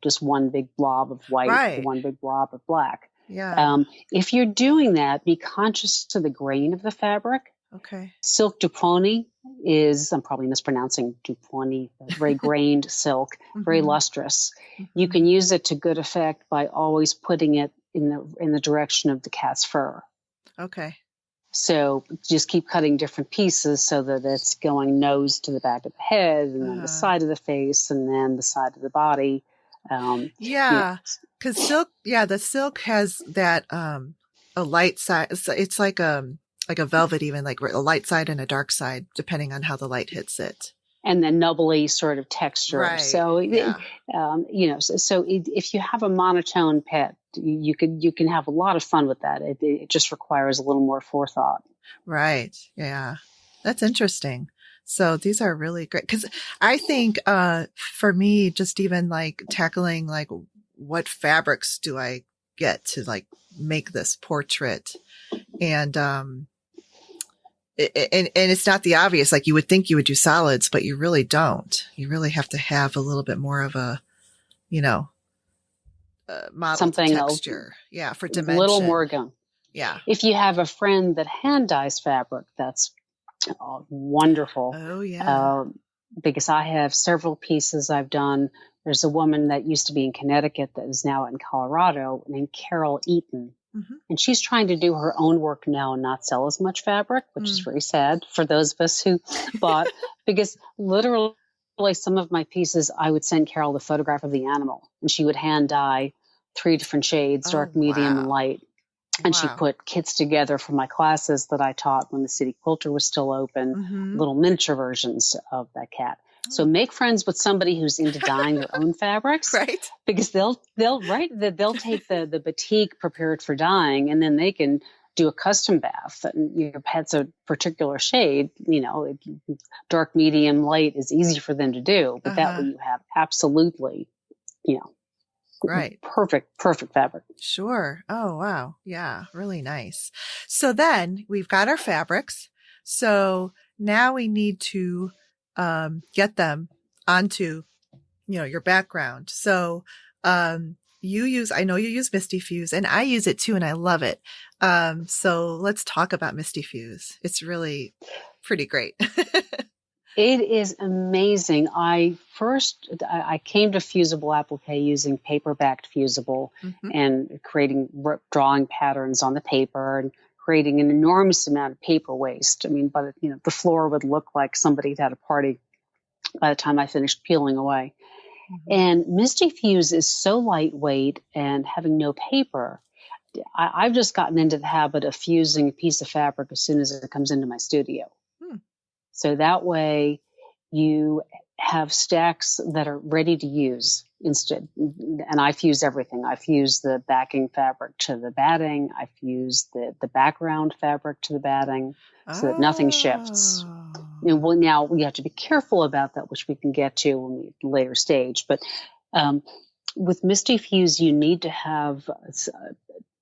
just one big blob of white, Right. or one big blob of black. Yeah. If you're doing that, be conscious to the grain of the fabric. Okay. Silk Duponi is, I'm probably mispronouncing Duponi, very grained silk, very lustrous. You can use it to good effect by always putting it in the direction of the cat's fur. Okay. So just keep cutting different pieces so that it's going nose to the back of the head, and then the side of the face, and then the side of the body. Yeah, because silk. Yeah, the silk has that a light side. It's like a velvet, even like a light side and a dark side, depending on how the light hits it. And then nubbly sort of texture. Right. So, if you have a monotone pet, you can have a lot of fun with that. It just requires a little more forethought. Right. Yeah. That's interesting. So these are really great. Cause I think, for me, just even like tackling, like, what fabrics do I get to like make this portrait? And, and it's not the obvious, like you would think you would do solids, but you really don't. You really have to have a little bit more of a, model Something texture. Yeah. For dimension. A little more gun. Yeah. If you have a friend that hand dyes fabric, that's wonderful. Oh yeah. Because I have several pieces I've done. There's a woman that used to be in Connecticut that is now in Colorado named Carol Eaton. And she's trying to do her own work now and not sell as much fabric, which is very sad for those of us who bought, because literally some of my pieces, I would send Carol the photograph of the animal and she would hand dye 3 different shades, dark, medium, and light. And she put kits together for my classes that I taught when the City Quilter was still open, little miniature versions of that cat. So make friends with somebody who's into dyeing their own fabrics, right? Because they'll take the batik prepared for dyeing, and then they can do a custom bath. And your pet's a particular shade, dark, medium, light is easy for them to do, but that way you have absolutely, right, perfect fabric. Sure. Oh wow, yeah, really nice. So then we've got our fabrics. So now we need to get them onto, your background. So, I know you use Misty Fuse, and I use it too, and I love it. So let's talk about Misty Fuse. It's really pretty great. It is amazing. I came to fusible applique using paper-backed fusible and creating drawing patterns on the paper and creating an enormous amount of paper waste. I mean, but the floor would look like somebody had a party by the time I finished peeling away. And Misty Fuse is so lightweight and having no paper. I've just gotten into the habit of fusing a piece of fabric as soon as it comes into my studio. So that way you have stacks that are ready to use instead. And I fuse everything. I fuse the backing fabric to the batting. I fuse the background fabric to the batting so that nothing shifts. Now we have to be careful about that, which we can get to when we later stage. But with Misty Fuse, you need to have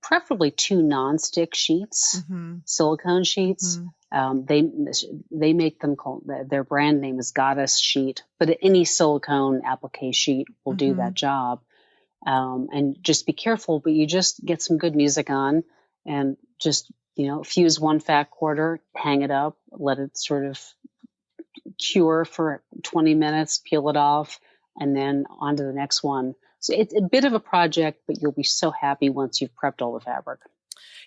preferably 2 nonstick sheets, silicone sheets. They make them called, their brand name is Goddess Sheet, but any silicone applique sheet will do that job. And just be careful, but you just get some good music on and just, fuse 1 fat quarter, hang it up, let it sort of cure for 20 minutes, peel it off, and then on to the next one. So it's a bit of a project, but you'll be so happy once you've prepped all the fabric.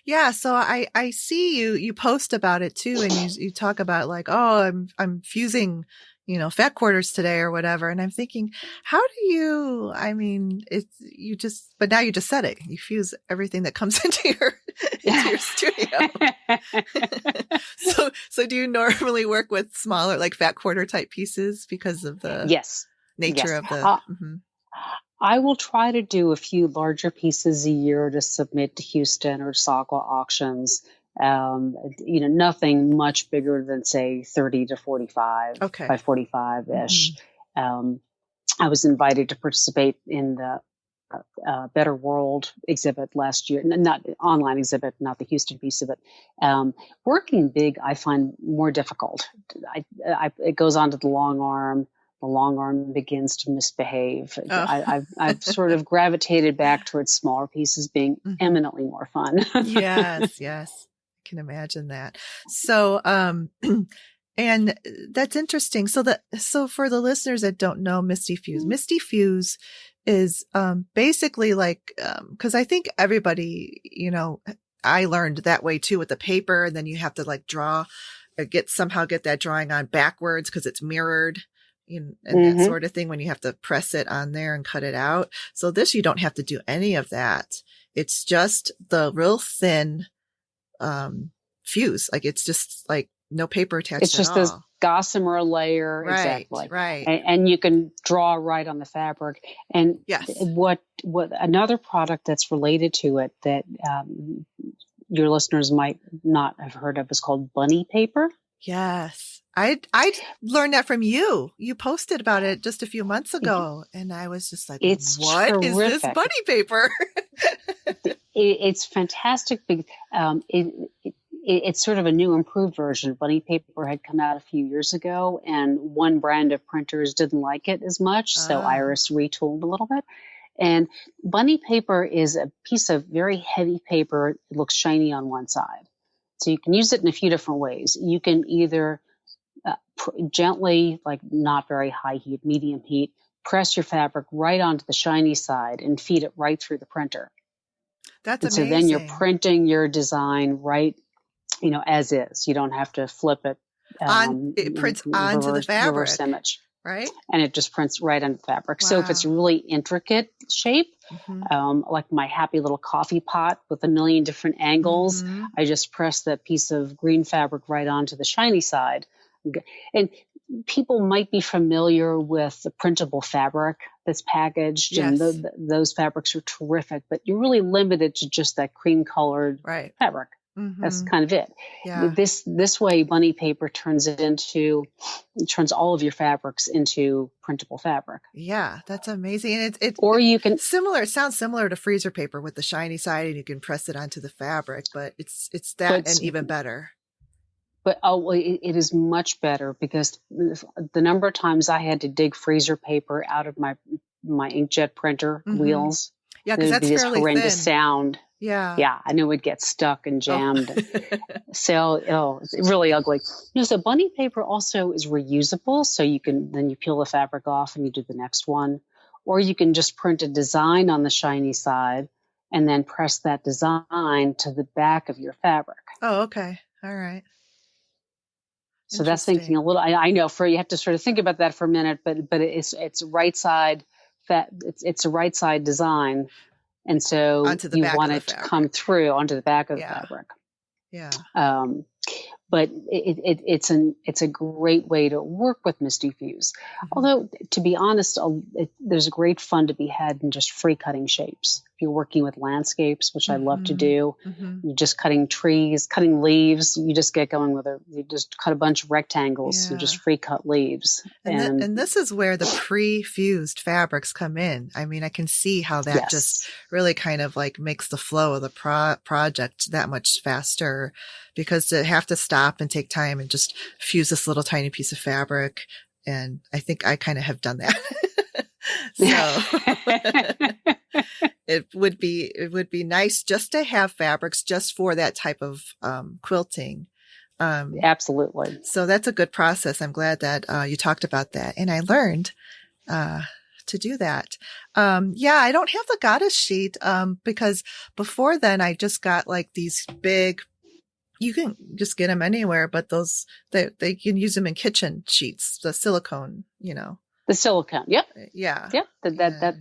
Yeah. So I see you post about it too. And you talk about like, oh, I'm fusing, fat quarters today or whatever. And I'm thinking, but now you just said it. You fuse everything that comes into your studio. So do you normally work with smaller, like fat quarter type pieces because of the nature of the, I will try to do a few larger pieces a year to submit to Houston or Sagwa auctions. Nothing much bigger than say 30 to 45 by 45-ish. I was invited to participate in the Better World exhibit last year, not online exhibit, not the Houston piece of it. Working big, I find more difficult. It goes on to the long arm. The long arm begins to misbehave. I've sort of gravitated back towards smaller pieces being eminently more fun. Yes. I can imagine that. So, and that's interesting. So for the listeners that don't know Misty Fuse is basically like, because I think everybody, I learned that way too with the paper, and then you have to like draw, get that drawing on backwards because it's mirrored and that sort of thing when you have to press it on there and cut it out. So this, you don't have to do any of that. It's just the real thin fuse. Like it's just like no paper attached. It's just this gossamer layer. Right, exactly. Right. And you can draw right on the fabric. And yes, what another product that's related to it that your listeners might not have heard of is called bunny paper. Yes. I learned that from you. You posted about it just a few months ago, and I was just like, "What terrific. Is this bunny paper?" It's fantastic. It's sort of a new, improved version. Bunny paper had come out a few years ago, and one brand of printers didn't like it as much, so Iris retooled a little bit. And bunny paper is a piece of very heavy paper. It looks shiny on one side. So you can use it in a few different ways. You can either gently, like not very high heat, medium heat, press your fabric right onto the shiny side and feed it right through the printer. That's amazing. So then you're printing your design right, as is. You don't have to flip it. It prints onto the fabric. Reverse image. Right. And it just prints right on the fabric. Wow. So if it's a really intricate shape, like my happy little coffee pot with a million different angles, I just press that piece of green fabric right onto the shiny side. And people might be familiar with the printable fabric that's packaged, and those fabrics are terrific, but you're really limited to just that cream colored fabric. That's kind of it. Yeah. This way, bunny paper turns all of your fabrics into printable fabric. Yeah, that's amazing. And it sounds similar to freezer paper with the shiny side, and you can press it onto the fabric, but it's that and even better. But it is much better, because the number of times I had to dig freezer paper out of my inkjet printer wheels. Yeah, because that's fairly horrendous thin. Sound. Yeah, I knew it would get stuck and jammed. It's really ugly. So bunny paper also is reusable, so you peel the fabric off and you do the next one, or you can just print a design on the shiny side and then press that design to the back of your fabric. Oh, okay, all right. So that's thinking a little. I know you have to sort of think about that for a minute, but it's right side. It's a right side design, and so you want it to come through onto the back of the fabric. Yeah. But it's a great way to work with Misty Fuse. Although, to be honest, there's a great fun to be had in just free cutting shapes. If you're working with landscapes, which I love to do, you're just cutting trees, cutting leaves. You just get going with you just cut a bunch of rectangles. You just free cut leaves. And this is where the pre-fused fabrics come in. I mean, I can see how that just really kind of like makes the flow of the project that much faster, because to have to stop and take time and just fuse this little tiny piece of fabric. And I think I kind of have done that. So it would be nice just to have fabrics just for that type of quilting. Absolutely. So that's a good process. I'm glad that you talked about that. And I learned to do that. I don't have the goddess sheet because before then I just got like these big, you can just get them anywhere, but those, they can use them in kitchen sheets, the silicone, The silicone. Yep. Yeah. Yep.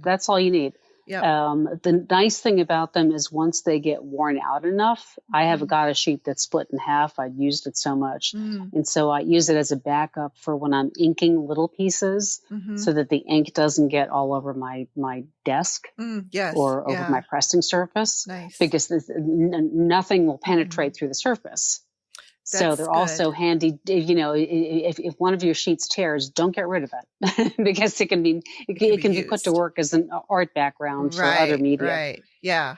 That's all you need. Yep. The nice thing about them is once they get worn out enough, I have got a sheet that's split in half. I've used it so much. And so I use it as a backup for when I'm inking little pieces so that the ink doesn't get all over my desk or over my pressing surface. Nice. Because nothing will penetrate through the surface. So they're also handy, if one of your sheets tears, don't get rid of it because it can be put to work as an art background for other media. Right. Yeah.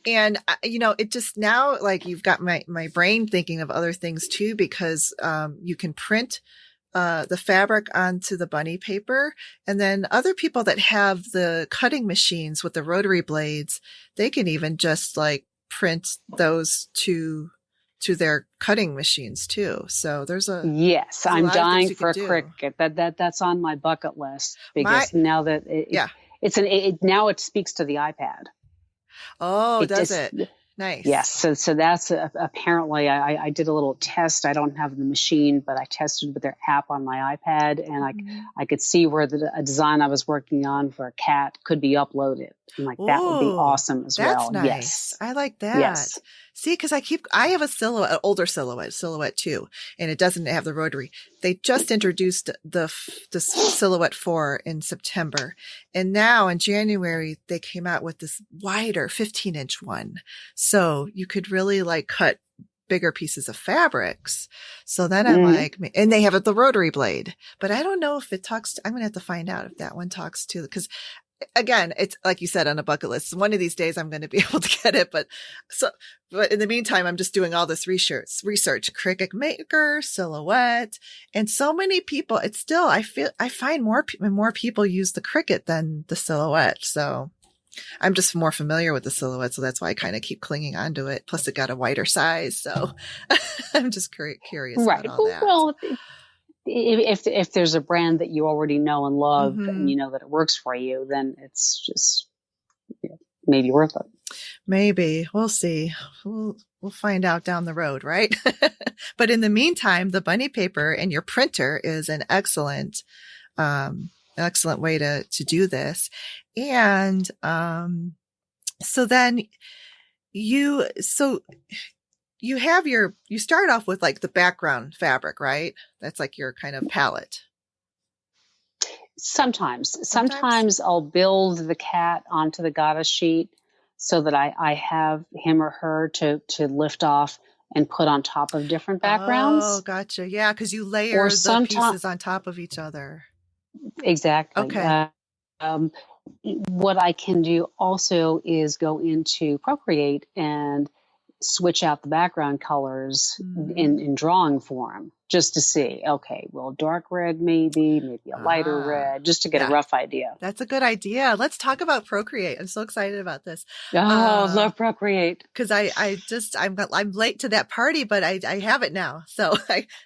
And, it just now, like, you've got my brain thinking of other things too, because you can print the fabric onto the bunny paper. And then other people that have the cutting machines with the rotary blades, they can even just like print those to their cutting machines too. So I'm dying for a Cricut. That's on my bucket list because now that now it speaks to the iPad. Oh, does it? Nice. Yes. So that's apparently I did a little test. I don't have the machine, but I tested with their app on my iPad, and I could see where a design I was working on for a cat could be uploaded. And that would be awesome as well. That's nice. Yes. I like that. Yes. See, because I have an older silhouette too, and it doesn't have the rotary. They just introduced the Silhouette 4 in September, and now in January they came out with this wider 15-inch one, so you could really like cut bigger pieces of fabrics. So then I'm like, and they have the rotary blade, but I don't know if it talks. I'm gonna have to find out if that one talks to, because again, it's like you said on a bucket list. One of these days I'm going to be able to get it. But in the meantime, I'm just doing all this research, Cricut Maker, Silhouette, and so many people. It's still, I find more people use the Cricut than the Silhouette. So I'm just more familiar with the Silhouette. So that's why I kind of keep clinging onto it. Plus it got a wider size. So I'm just curious about all that. Well, if there's a brand that you already know and love and you know that it works for you, then it's just maybe worth it. Maybe. We'll see. We'll find out down the road, right? But in the meantime, the bunny paper and your printer is an excellent way to do this. And so then you start off with like the background fabric, right? That's like your kind of palette. Sometimes I'll build the cat onto the goddess sheet so that I have him or her to lift off and put on top of different backgrounds. Oh, gotcha. Yeah, because you layer the pieces on top of each other. Exactly. Okay. What I can do also is go into Procreate and switch out the background colors in drawing form just to see, okay, well, dark red, maybe a lighter red, just to get a rough idea. That's a good idea. Let's talk about Procreate. I'm so excited about this. Oh, love Procreate. Cause I'm late to that party, but I have it now. So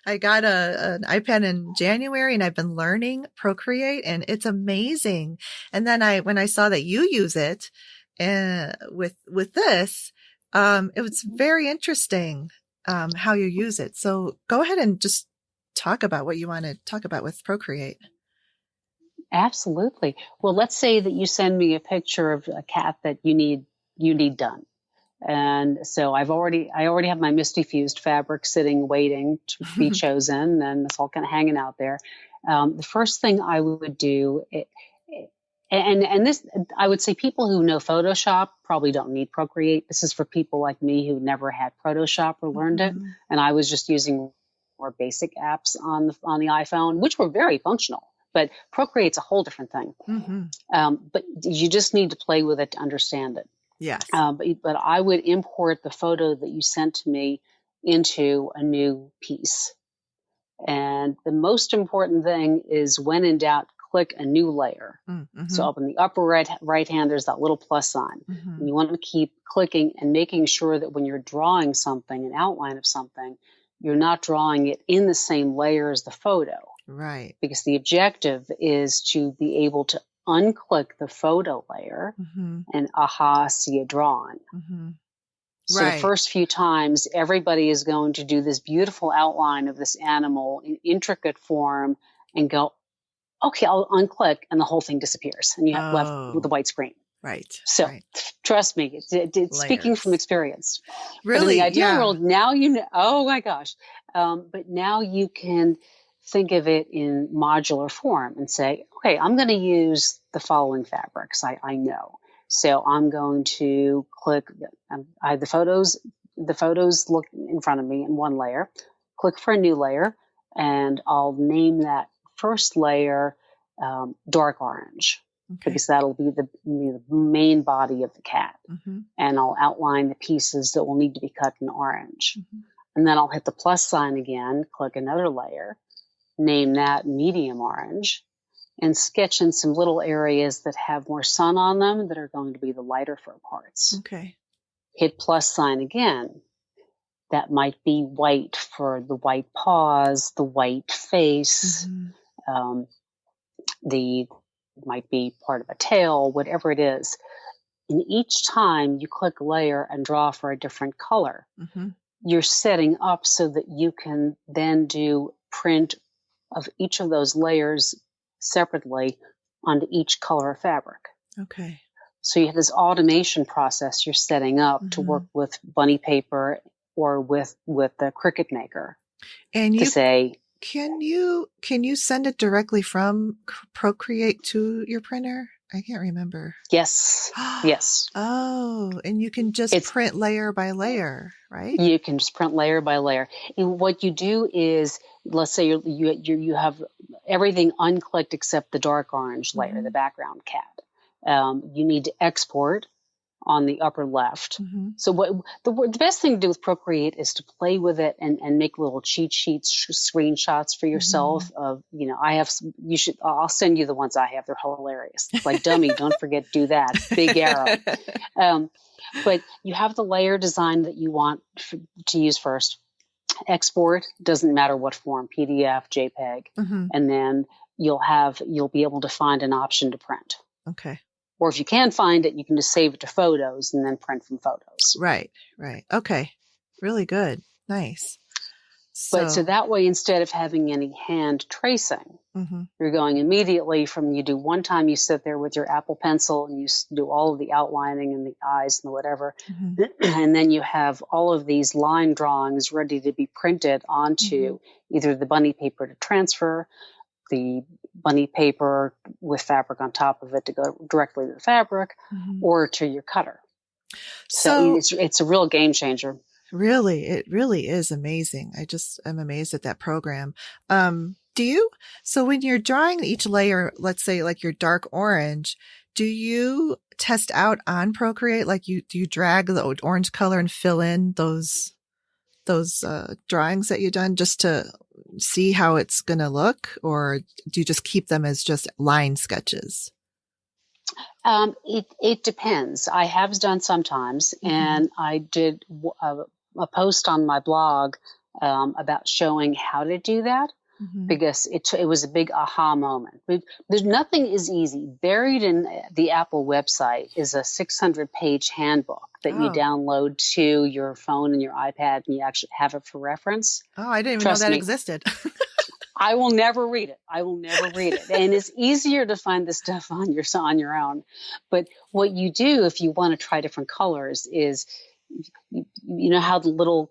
I got an iPad in January and I've been learning Procreate and it's amazing. And then when I saw that you use it with this, it was very interesting, how you use it. So go ahead and just talk about what you want to talk about with Procreate. Absolutely. Well, let's say that you send me a picture of a cat that you need done. And so I already have my Misty Fused fabric sitting, waiting to be chosen, and it's all kind of hanging out there. The first thing I would do, and this, I would say people who know Photoshop probably don't need Procreate. This is for people like me who never had Photoshop or learned it. And I was just using more basic apps on the iPhone, which were very functional. But Procreate's a whole different thing. But you just need to play with it to understand it. Yes. But I would import the photo that you sent to me into a new piece. And the most important thing is, when in doubt, click a new layer. So up in the upper right hand, there's that little plus sign. And you want to keep clicking and making sure that when you're drawing something, an outline of something, you're not drawing it in the same layer as the photo. Right. Because the objective is to be able to unclick the photo layer and see a drawing. So the first few times, everybody is going to do this beautiful outline of this animal in intricate form and go, okay, I'll unclick, and the whole thing disappears, and you have left with the white screen. Right. So Right. trust me, it's speaking from Layers. experience. Really? But in the ideal Yeah. world, now you know, oh my gosh. But now you can think of it in modular form and say, okay, I'm going to use the following fabrics I know. So I'm going to click, I have the photos look in front of me in one layer, click for a new layer, and I'll name that first layer dark orange. Okay. Because that'll be the main body of the cat. Mm-hmm. And I'll outline the pieces that will need to be cut in orange. Mm-hmm. And then I'll hit the plus sign again, click another layer, name that medium orange, and sketch in some little areas that have more sun on them that are going to be the lighter fur parts. Okay. Hit plus sign again. That might be white for the white paws, the white face, Mm-hmm. Might be part of a tail, whatever it is. And each time you click layer and draw for a different color, Mm-hmm. you're setting up so that you can then do print of each of those layers separately onto each color of fabric. Okay. So you have this automation process you're setting up to work with bunny paper or with the Cricut Maker. And you say, can you send it directly from Procreate to your printer? I can't remember. Yes. Yes. Oh, and you can just print layer by layer, right? You can just print layer by layer. And what you do is, let's say you have everything unclicked except the dark orange layer, the background cat. You need to export on the upper left. Mm-hmm. So the best thing to do with Procreate is to play with it and make little cheat sheets, screenshots for yourself of, I'll send you the ones I have. They're hilarious. It's like, dummy, don't forget, do that. Big arrow. But you have the layer design that you want to use first. Export, doesn't matter what form, PDF, JPEG. Mm-hmm. And then you'll be able to find an option to print. Okay. Or if you can't find it, you can just save it to photos and then print from photos. Right. Okay. Really good. Nice. So that way, instead of having any hand tracing, you're going immediately from, you do one time, you sit there with your Apple Pencil and you do all of the outlining and the eyes and the whatever. And then you have all of these line drawings ready to be printed onto either the bunny paper to transfer, the bunny paper with fabric on top of it to go directly to the fabric, or to your cutter. So it's a real game changer. Really, it really is amazing. I'm amazed at that program. So when you're drawing each layer, let's say like your dark orange, do you test out on Procreate? Like do you drag the orange color and fill in those drawings that you've done just to see how it's going to look, or do you just keep them as just line sketches? It depends. I have done sometimes, and I did a post on my blog about showing how to do that, because it was a big aha moment. There's nothing is easy. Buried in the Apple website is a 600-page handbook that you download to your phone and your iPad, and you actually have it for reference. Oh, I didn't even know that existed. I will never read it. And it's easier to find this stuff on your own. But what you do if you want to try different colors is, you know how the little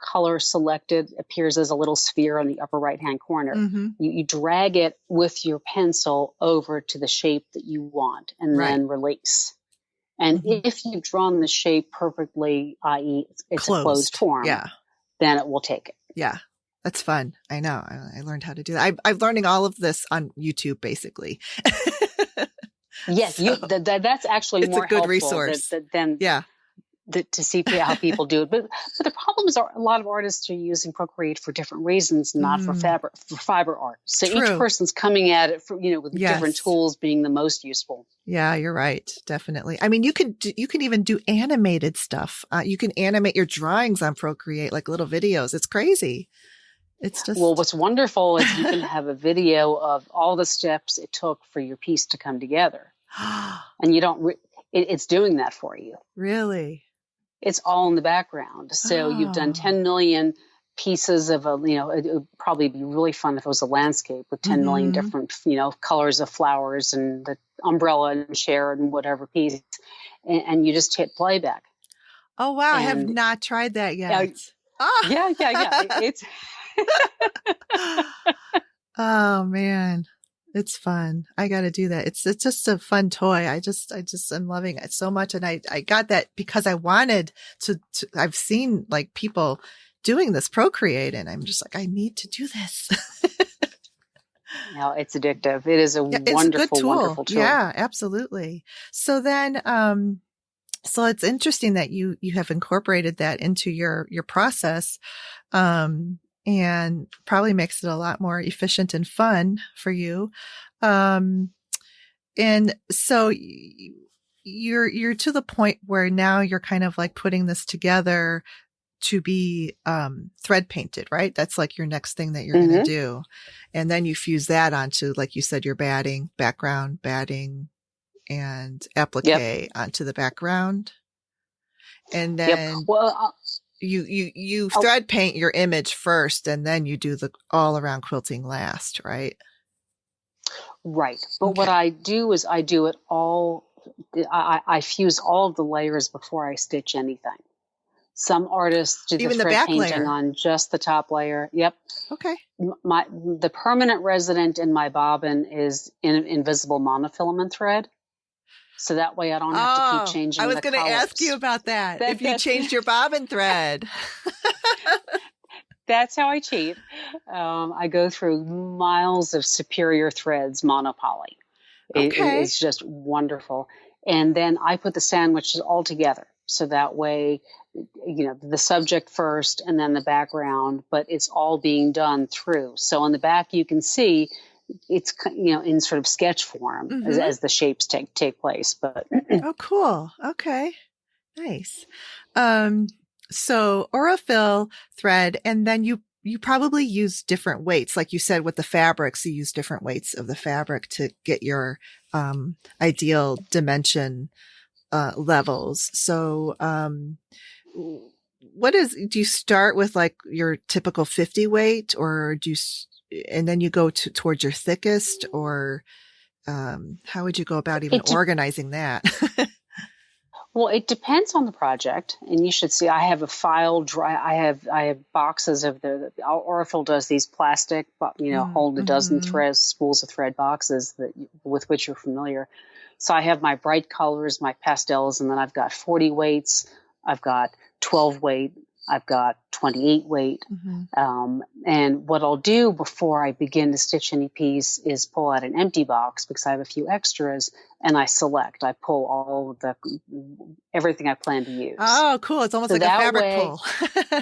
color selected appears as a little sphere on the upper right-hand corner. You drag it with your pencil over to the shape that you want and then release. And if you've drawn the shape perfectly, i.e. it's a closed form, then it will take it. Yeah. That's fun. I know. I learned how to do that. I'm learning all of this on YouTube, basically. Yes, that's actually more a good helpful resource than to see how people do it. But the problem is a lot of artists are using Procreate for different reasons, not for fiber art. So each person's coming at it with different tools being the most useful. Yeah, you're right. Definitely. I mean, you can even do animated stuff. You can animate your drawings on Procreate, like little videos. It's crazy. It's just, what's wonderful is you can have a video of all the steps it took for your piece to come together. And you don't, it's doing that for you. Really? It's all in the background. So you've done 10 million pieces of it would probably be really fun if it was a landscape with 10 million different, colors of flowers and the umbrella and share and whatever piece. And you just hit playback. Oh, wow. I have not tried that yet. Yeah. It's oh man, it's fun. I got to do that. It's just a fun toy. I'm loving it so much. And I got that because I wanted to I've seen like people doing this Procreate, and I'm just like, I need to do this. No, it's addictive. It is wonderful tool. Yeah, absolutely. So then, so it's interesting that you have incorporated that into your process, and probably makes it a lot more efficient and fun for you. And so you're to the point where now you're kind of like putting this together to be thread painted, right? That's like your next thing that you're going to do. And then you fuse that onto, like you said, your background batting and applique onto the background. And then you thread paint your image first, and then you do the all around quilting last, right? Right. But what I do is I do it all. I fuse all of the layers before I stitch anything. Some artists do the thread painting on just the top layer. Yep. Okay. The permanent resident in my bobbin is in invisible monofilament thread. So that way I don't have to keep changing the colors. I was going to ask you about that. If you changed your bobbin thread. That's how I cheat. I go through miles of superior threads, monopoly. It's just wonderful. And then I put the sandwiches all together. So that way, the subject first and then the background, but it's all being done through. So on the back, you can see it's, in sort of sketch form as the shapes take place. But oh, cool. Okay. Nice. So Aurifil thread, and then you probably use different weights. Like you said, with the fabrics, you use different weights of the fabric to get your ideal dimension levels. So do you start with like your typical 50 weight, or and then you go towards your thickest, or how would you go about even organizing that? Well, it depends on the project, and you should see. I have a file dry. I have boxes of Aurifil does these plastic, hold a dozen threads, spools of thread boxes with which you're familiar. So I have my bright colors, my pastels, and then I've got 40 weights. I've got 12 weight. I've got 28 weight. And what I'll do before I begin to stitch any piece is pull out an empty box because I have a few extras, and I pull all of everything I plan to use. Oh, cool. It's almost like a fabric pull.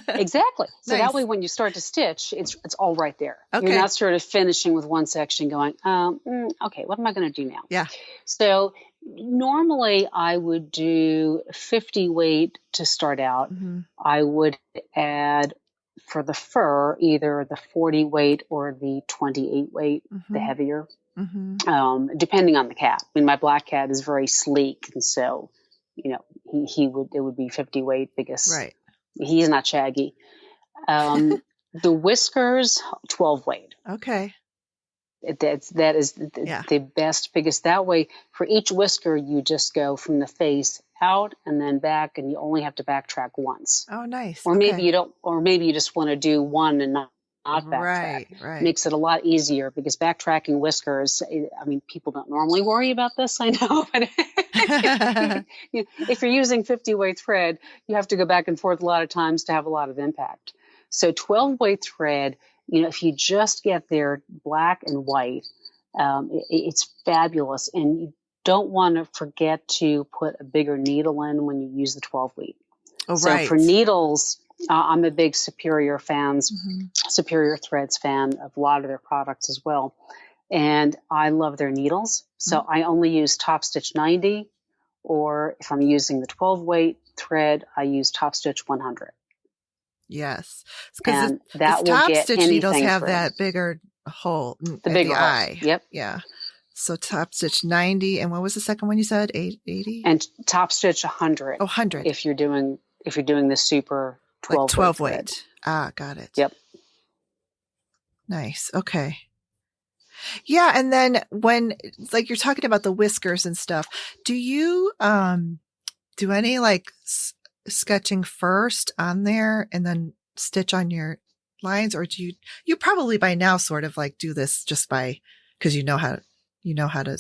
Exactly. So that way when you start to stitch, it's all right there. Okay. You're not sort of finishing with one section going, okay, what am I going to do now? Yeah. So normally I would do 50 weight to start out. I would add for the fur either the 40 weight or the 28 weight, the heavier, depending on the cat. I mean, my black cat is very sleek, and so it would be 50 weight because he's not shaggy. The whiskers, 12 weight. Okay. That is the best, because that way for each whisker you just go from the face out and then back, and you only have to backtrack once. Oh, nice. Or maybe you don't, or maybe you just want to do one and not backtrack. Right. Makes it a lot easier, because backtracking whiskers, I mean, people don't normally worry about this, I know, but if you're using 50 weight thread, you have to go back and forth a lot of times to have a lot of impact. So 12 weight thread, if you just get there black and white, it's fabulous. And you don't want to forget to put a bigger needle in when you use the 12 weight. Oh, so right. For needles, I'm a big Superior Threads fan of a lot of their products as well. And I love their needles. So I only use top stitch 90, or if I'm using the 12 weight thread, I use top stitch 100. Yes. And that will top get stitch needles have that bigger hole. The bigger eye. Yep. Yeah. So top stitch 90, and what was the second one you said? 80? And top stitch 100. Oh, 100. If you're doing the super 12 like 12 weight. weight. Ah, got it. Yep. Nice. Okay. Yeah. And then when, like, you're talking about the whiskers and stuff, do you, do any like sketching first on there and then stitch on your lines? Or do you probably by now sort of like do this just by, cause you know how to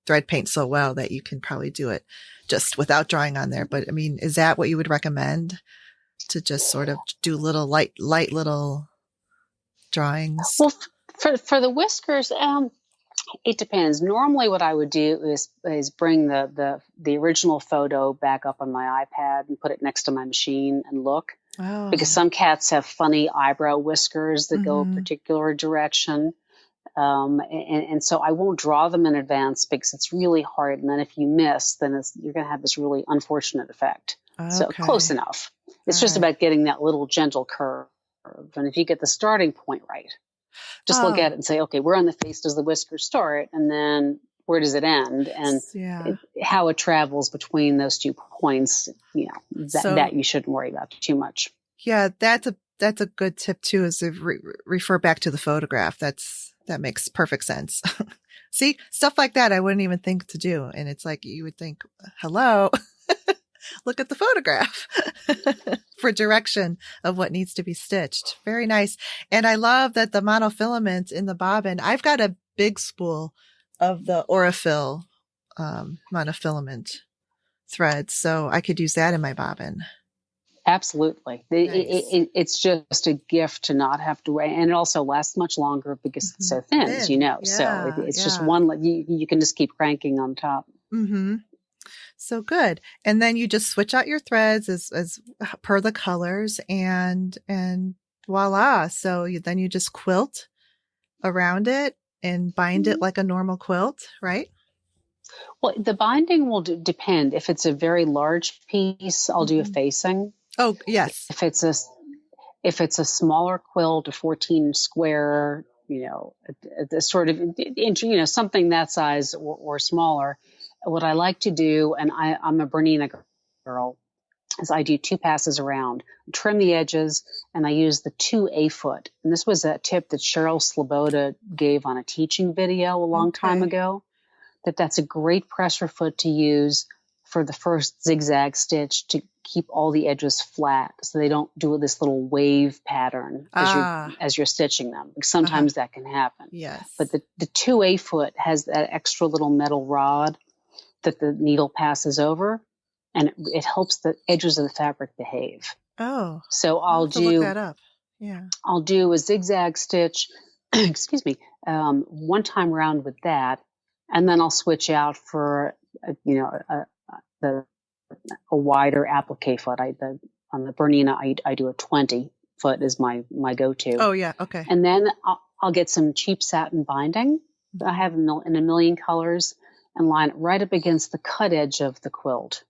thread paint so well that you can probably do it just without drawing on there. But I mean, is that what you would recommend, to just sort of do little light little drawings? Well, for the whiskers, it depends. Normally, what I would do is bring the original photo back up on my iPad and put it next to my machine and look. Oh. Because some cats have funny eyebrow whiskers that go a Mm-hmm. particular direction. And so I won't draw them in advance because it's really hard. And then if you miss, then you're going to have this really unfortunate effect. So Okay. close enough. It's All just right. about getting that little gentle curve. And if you get the starting point right, just look at it and say, okay, where on the face does the whisker start? And then where does it end? And Yeah. how it travels between those 2 points, that you shouldn't worry about too much. Yeah, that's a good tip too, is to refer back to the photograph. That makes perfect sense. See, stuff like that I wouldn't even think to do. And it's like, you would think, hello, look at the photograph for direction of what needs to be stitched. Very nice. And I love that the monofilament in the bobbin, I've got a big spool of the Aurifil monofilament threads, so I could use that in my bobbin. Absolutely. Nice. It's just a gift to not have to, and it also lasts much longer because it's so thin, as you know. Yeah, so it's just one, you can just keep cranking on top. Mm-hmm. So good. And then you just switch out your threads as per the colors, and voila. So then you just quilt around it and bind it like a normal quilt, right? Well, the binding will depend. If it's a very large piece, I'll do a facing. Oh, yes. If it's a smaller quilt, a 14 square, the sort of inch, something that size or smaller, what I like to do, and I'm a Bernina girl, is I do 2 passes around, trim the edges, and I use the 2A foot. And this was a tip that Cheryl Sloboda gave on a teaching video a long time ago, that's a great pressure foot to use for the first zigzag stitch to keep all the edges flat so they don't do this little wave pattern as you're stitching them. Sometimes that can happen. Yes. But the 2A foot has that extra little metal rod that the needle passes over, and it helps the edges of the fabric behave. Oh. So I'll look that up. Yeah. I'll do a zigzag stitch, excuse me, one time around with that, and then I'll switch out for a wider applique foot. On the Bernina, I do a 20 foot is my go-to. Oh yeah, okay. And then I'll get some cheap satin binding that I have in a million colors and line it right up against the cut edge of the quilt,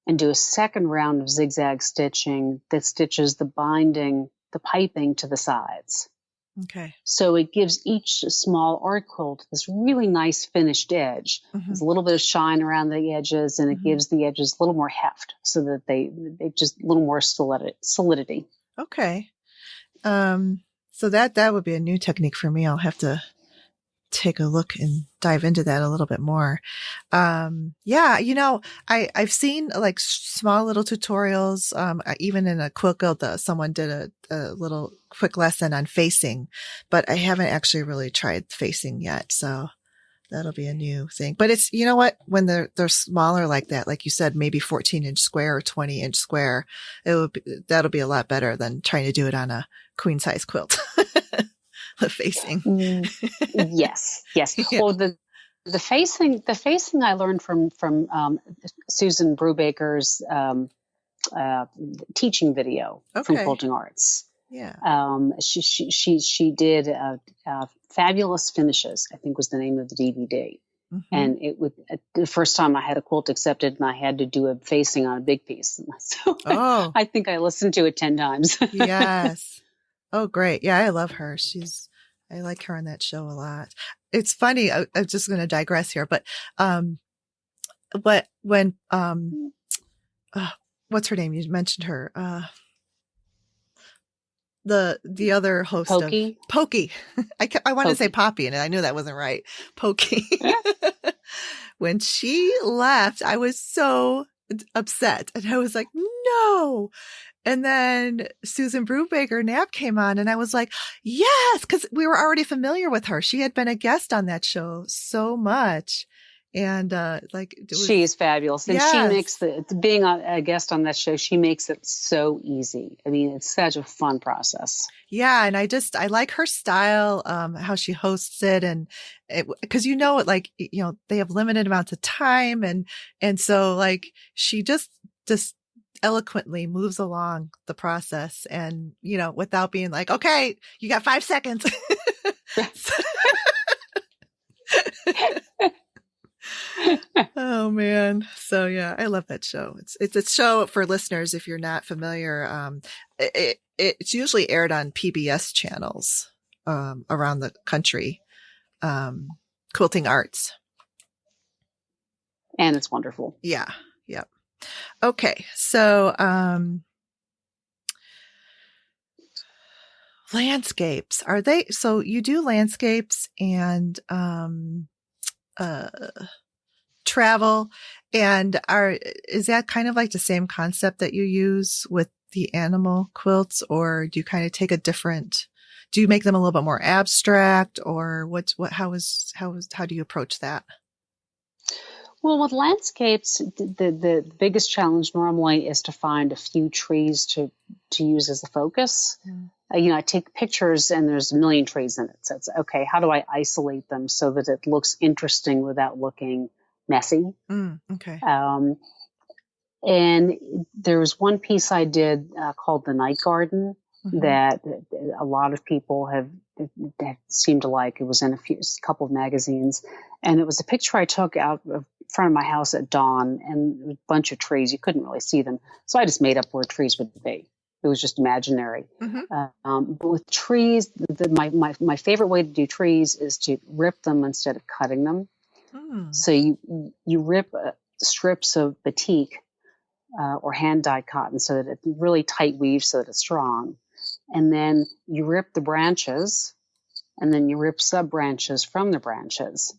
and do a second round of zigzag stitching that stitches the piping to the sides. Okay. So it gives each small art quilt this really nice finished edge. There's a little bit of shine around the edges, and it gives the edges a little more heft so that they just a little more solidity. Okay. So that would be a new technique for me. I'll have to take a look and dive into that a little bit more. Yeah, I've seen like small little tutorials, even in a quilt guild, someone did a little quick lesson on facing, but I haven't actually really tried facing yet. So that'll be a new thing. But it's, you know what, when they're smaller like that, like you said, maybe 14-inch square or 20-inch square, that'll be a lot better than trying to do it on a queen size quilt. The facing. Yes. Yeah. Well, the facing I learned from Susan Brubaker's teaching video from Quilting Arts. Yeah. She did Fabulous Finishes, I think was the name of the DVD. And it would, the first time I had a quilt accepted, and I had to do a facing on a big piece. So I think I listened to it 10 times. Yes. Oh, great. Yeah, I love her. I like her on that show a lot. It's funny. I'm just going to digress here, but, what's her name? You mentioned her, the other host of Pokey. Pokey. I wanted to say Pokey. Poppy, and I knew that wasn't right. Pokey. When she left, I was so upset, and I was like, no. And then Susan Brubaker Knapp came on, and I was like, yes, because we were already familiar with her. She had been a guest on that show so much. And she is fabulous. And yes. she makes being a guest on that show, she makes it so easy. I mean, it's such a fun process. Yeah. And I like her style, how she hosts it. And because they have limited amounts of time. And so like she just eloquently moves along the process and, without being like, okay, you got 5 seconds. Oh man. So yeah, I love that show. It's a show for listeners. If you're not familiar, it's usually aired on PBS channels, around the country, Quilting Arts. And it's wonderful. Yeah. Yep. Okay. So, landscapes, so you do landscapes and, travel, and is that kind of like the same concept that you use with the animal quilts, or do you kind of take do you make them a little bit more abstract, or how do you approach that? Well, with landscapes, the biggest challenge normally is to find a few trees to use as a focus. I take pictures and there's a million trees in it. So it's okay, how do I isolate them so that it looks interesting without looking messy? Okay. And there was one piece I did called The Night Garden that a lot of people that seemed to like. It was in a couple of magazines. And it was a picture I took out of front of my house at dawn, and a bunch of trees. You couldn't really see them. So I just made up where trees would be. It was just imaginary. But with trees, my favorite way to do trees is to rip them instead of cutting them. So you rip strips of batik or hand-dyed cotton so that it really tight weaves so that it's strong. And then you rip the branches, and then you rip sub-branches from the branches.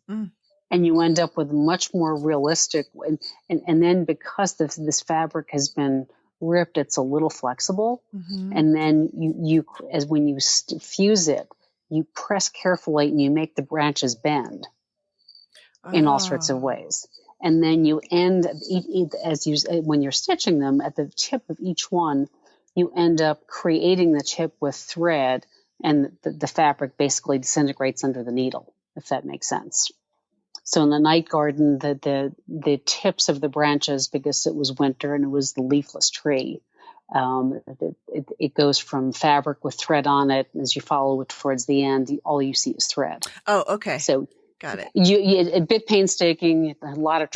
And you end up with much more realistic. And then because this fabric has been ripped, it's a little flexible. And then when you fuse it, you press carefully and you make the branches bend in all sorts of ways. And then you end when you're stitching them at the tip of each one, you end up creating the tip with thread, and the fabric basically disintegrates under the needle, if that makes sense. So in the Night Garden, the tips of the branches, because it was winter and it was the leafless tree, it goes from fabric with thread on it. And as you follow it towards the end, all you see is thread. Oh, okay. So got it. You a bit painstaking, a lot of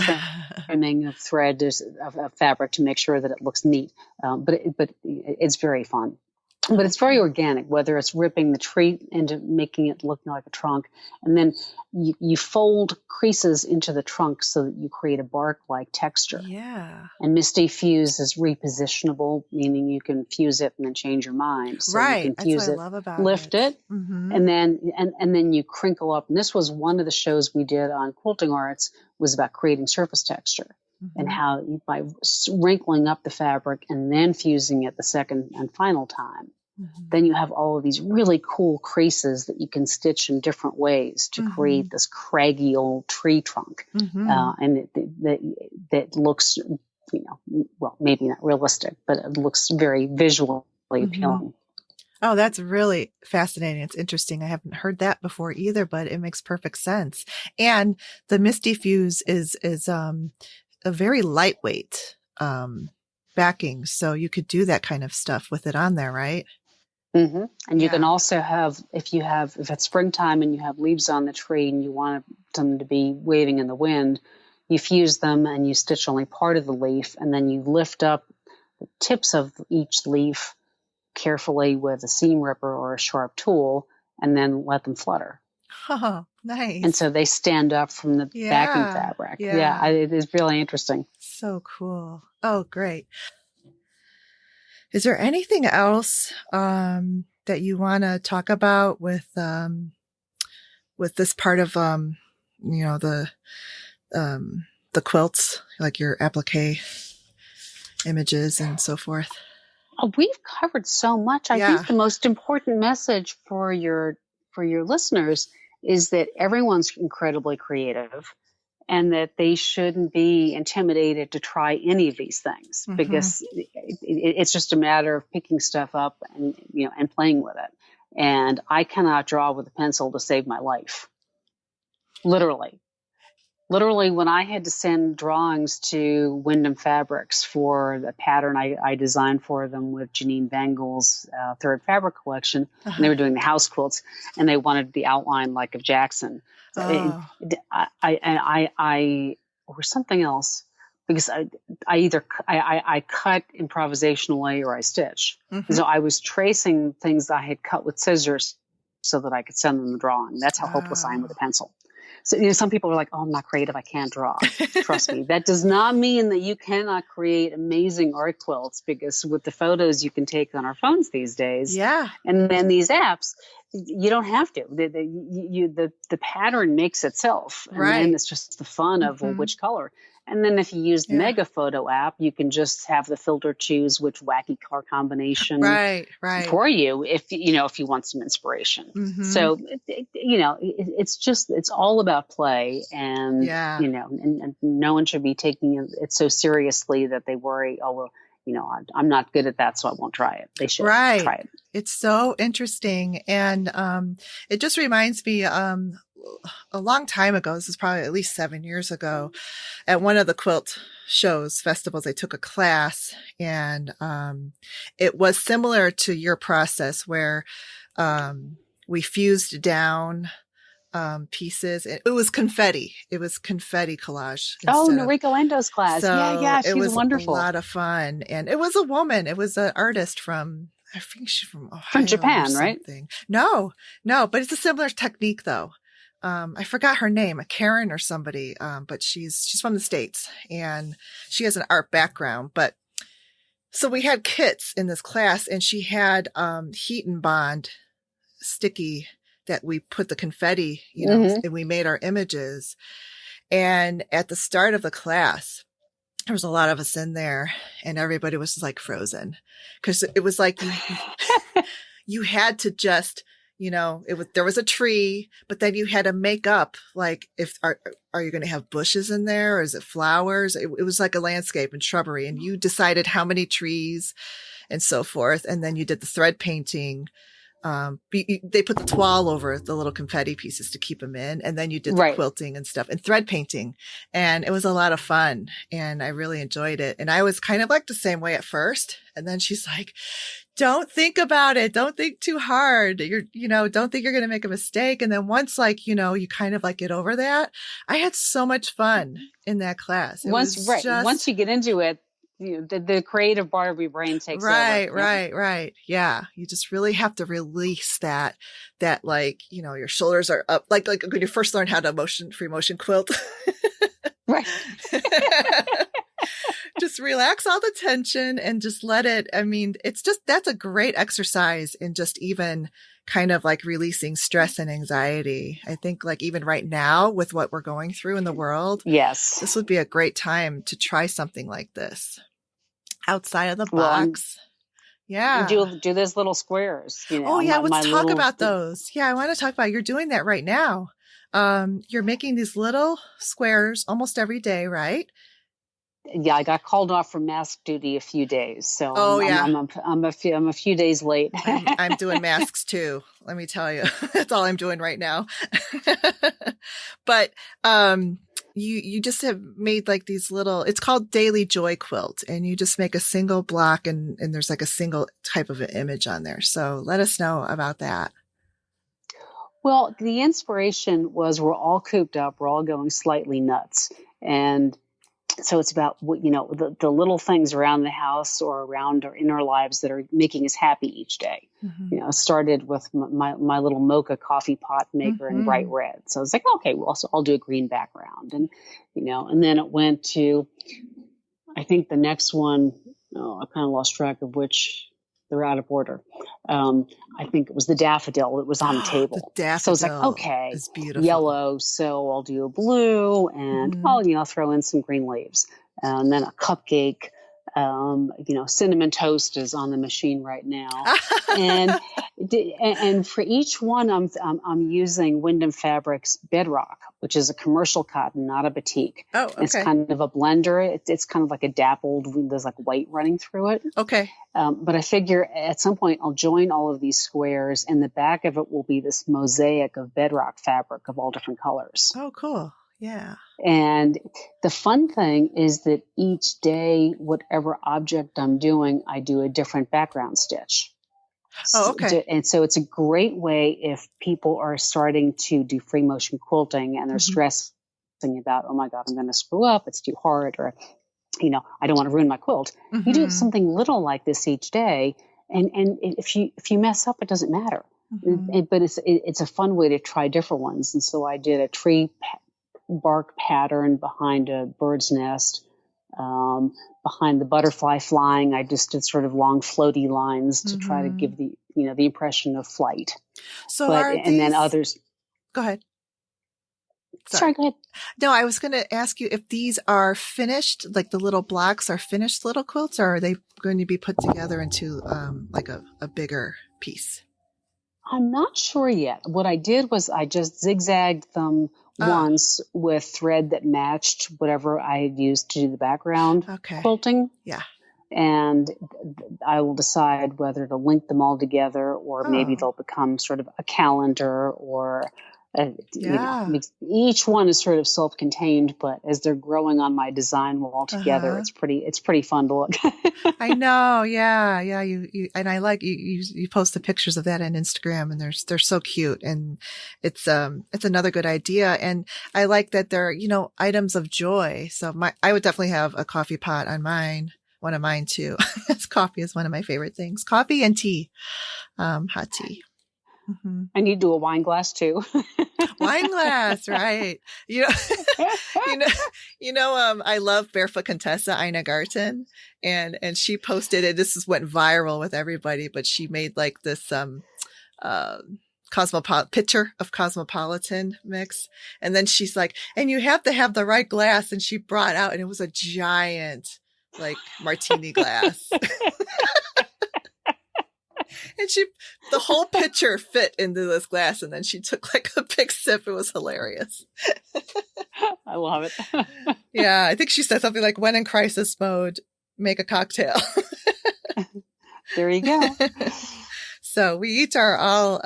trimming of thread of fabric to make sure that it looks neat. But it's very fun. But it's very organic, whether it's ripping the tree into making it look like a trunk, and then you fold creases into the trunk so that you create a bark-like texture. Yeah. And Misty Fuse is repositionable, meaning you can fuse it and then change your mind. So right. you can fuse That's what I love about lift it, and then you crinkle up. And this was one of the shows we did on Quilting Arts, was about creating surface texture. And how by wrinkling up the fabric and then fusing it the second and final time, then you have all of these really cool creases that you can stitch in different ways to create this craggy old tree trunk. And that looks, well, maybe not realistic, but it looks very visually appealing. Oh, that's really fascinating. It's interesting. I haven't heard that before either, but it makes perfect sense. And the Misty Fuse is a very lightweight backing, so you could do that kind of stuff with it on there, right? And you can also have, if it's springtime and you have leaves on the tree and you want them to be waving in the wind, you fuse them and you stitch only part of the leaf, and then you lift up the tips of each leaf carefully with a seam ripper or a sharp tool, and then let them flutter. Oh, nice. And so they stand up from the backing fabric. Yeah, it is really interesting. So cool. Oh, great. Is there anything else that that you want to talk about with this part of, the quilts, like your applique images and so forth? We've covered so much. I think the most important message for your listeners is that everyone's incredibly creative and that they shouldn't be intimidated to try any of these things because it's just a matter of picking stuff up and, and playing with it. And I cannot draw with a pencil to save my life. Literally, when I had to send drawings to Wyndham Fabrics for the pattern I designed for them with Janine Bengal's third fabric collection, and they were doing the house quilts, and they wanted the outline like of Jackson. So I or something else, because I either cut improvisationally or I stitch. So I was tracing things I had cut with scissors so that I could send them the drawing. That's how hopeless I am with a pencil. So, some people are like, oh, I'm not creative. I can't draw. Trust me. That does not mean that you cannot create amazing art quilts, because with the photos you can take on our phones these days. Yeah. And then these apps, you don't have to. The pattern makes itself. And then it's just the fun of which color. And then if you use the Mega Photo app, you can just have the filter choose which wacky color combination for you if you want some inspiration. So, it's all about play, and, and no one should be taking it so seriously that they worry, oh, well, I'm not good at that, so I won't try it. They should try it. It's so interesting. And it just reminds me, a long time ago, this is probably at least 7 years ago, at one of the quilt shows, festivals, I took a class, and it was similar to your process where we fused down pieces. It was confetti. It was confetti collage. Noriko Endo's class. So she's wonderful. It was a lot of fun. And it was a woman. It was an artist from, I think she's from Ohio. From Japan, right? No, but it's a similar technique though. I forgot her name, a Karen or somebody, but she's from the States, and she has an art background. But so we had kits in this class, and she had heat and bond sticky that we put the confetti, and we made our images. And at the start of the class, there was a lot of us in there, and everybody was just like frozen, because it was like you had to just, there was a tree, but then you had to make up, like, are you going to have bushes in there, or is it flowers? It was like a landscape and shrubbery, and you decided how many trees and so forth. And then you did the thread painting. They put the toile over the little confetti pieces to keep them in. And then you did the quilting and stuff and thread painting. And it was a lot of fun, and I really enjoyed it. And I was kind of like the same way at first. And then she's like, don't think about it. Don't think too hard. Don't think you're going to make a mistake. And then once, you kind of like get over that, I had so much fun in that class. Once you get into it, the creative part of your brain takes over. Right. Yeah. You just really have to release that your shoulders are up, like when you first learned how to free motion quilt. Right. Just relax all the tension and just let it. I mean, that's a great exercise in just even kind of like releasing stress and anxiety. I think like even right now with what we're going through in the world, this would be a great time to try something like this outside of the box. Do those little squares. Let's talk about those. Yeah, I want to talk about, you're doing that right now. You're making these little squares almost every day, right? Yeah, I got called off from mask duty a few days, so I'm a few days late. I'm doing masks too. Let me tell you, that's all I'm doing right now. But you just have made like these little. It's called Daily Joy Quilt, and you just make a single block, and there's like a single type of an image on there. So let us know about that. Well, the inspiration was we're all cooped up, we're all going slightly nuts, and so it's about the little things around the house or around or in our lives that are making us happy each day. Started with my little mocha coffee pot maker in bright red. So I was like, okay, well, so I'll do a green background, and then it went to, I think the next one, I kind of lost track of which They're out of order. I think it was the daffodil that was on the The table. So it's like, daffodil okay, is beautiful. yellow. So I'll do a blue and I'll throw in some green leaves and then a cupcake. Cinnamon toast is on the machine right now. And for each one, I'm using Wyndham Fabrics Bedrock, which is a commercial cotton, not a batik. Oh, okay. It's kind of a blender. It's kind of like a dappled. There's like white running through it. Okay. But I figure at some point I'll join all of these squares, and the back of it will be this mosaic of bedrock fabric of all different colors. Oh, cool. Yeah. And the fun thing is that each day, whatever object I'm doing, I do a different background stitch. Oh, okay. And so it's a great way if people are starting to do free motion quilting and they're stressing about, oh my God, I'm going to screw up. It's too hard. Or, I don't want to ruin my quilt. You do something little like this each day. And if you mess up, it doesn't matter. But it's a fun way to try different ones. And so I did a tree bark pattern behind a bird's nest. Behind the butterfly flying, I just did sort of long floaty lines to try to give the impression of flight. So then others. Go ahead. Sorry, go ahead. No, I was going to ask you if these are finished, like the little blocks are finished little quilts, or are they going to be put together into like a bigger piece? I'm not sure yet. What I did was I just zigzagged them once with thread that matched whatever I had used to do the background quilting. Yeah. And I will decide whether to link them all together or maybe they'll become sort of a calendar or each one is sort of self-contained, but as they're growing on my design wall together, it's pretty fun to look. I know. Yeah. Yeah. You and I like you post the pictures of that on Instagram and they're so cute and it's another good idea. And I like that they're, items of joy. So I would definitely have a coffee pot on mine. One of mine too. Coffee is one of my favorite things. Coffee and tea, hot tea. And you do a wine glass too. Wine glass, right? I love Barefoot Contessa Ina Garten, and she posted it. This went viral with everybody, but she made like this picture of Cosmopolitan mix, and then she's like, and you have to have the right glass, and she brought out, and it was a giant like martini glass. And the whole pitcher fit into this glass, and then she took like a big sip. It was hilarious. I love it. Yeah, I think she said something like, when in crisis mode, make a cocktail. There you go. So we each are all,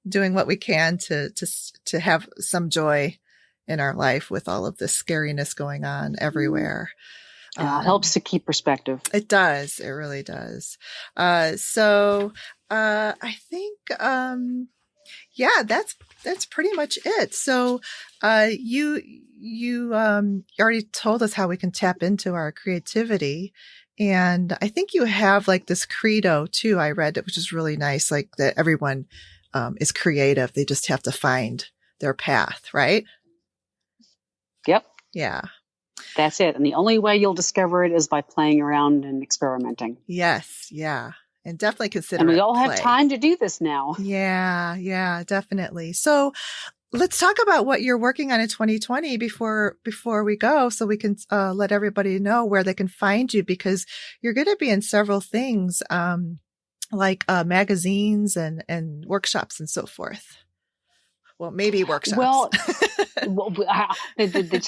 doing what we can to have some joy in our life with all of this scariness going on everywhere. It helps to keep perspective. It does. It really does. So I think, that's pretty much it. So you already told us how we can tap into our creativity. And I think you have like this credo too. I read it, which is really nice. Like that everyone is creative. They just have to find their path, right? Yep. Yeah. That's it. And the only way you'll discover it is by playing around and experimenting. Yes. Yeah. And definitely consider And we all play. have time to do this now. Yeah. Yeah, definitely. So let's talk about what you're working on in 2020 before we go, so we can let everybody know where they can find you, because you're going to be in several things, like magazines and workshops and so forth. Well, maybe workshops. Well, the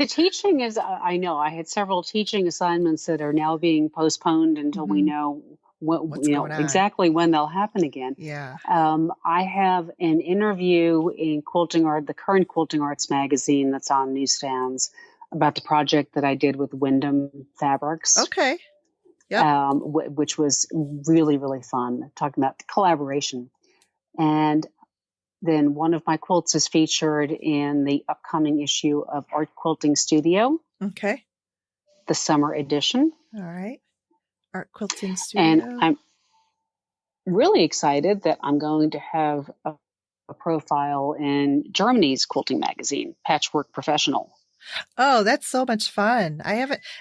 teaching is, I know I had several teaching assignments that are now being postponed until we know exactly when they'll happen again. Yeah. I have an interview in Quilting Art, the current Quilting Arts magazine that's on newsstands, about the project that I did with Wyndham Fabrics. Okay. Yep. Which was really, really fun, talking about collaboration. And then one of my quilts is featured in the upcoming issue of Art Quilting Studio. Okay. The summer edition. All right. Art Quilting Studio. And I'm really excited that I'm going to have a profile in Germany's quilting magazine, Patchwork Professional. Oh, that's so much fun. I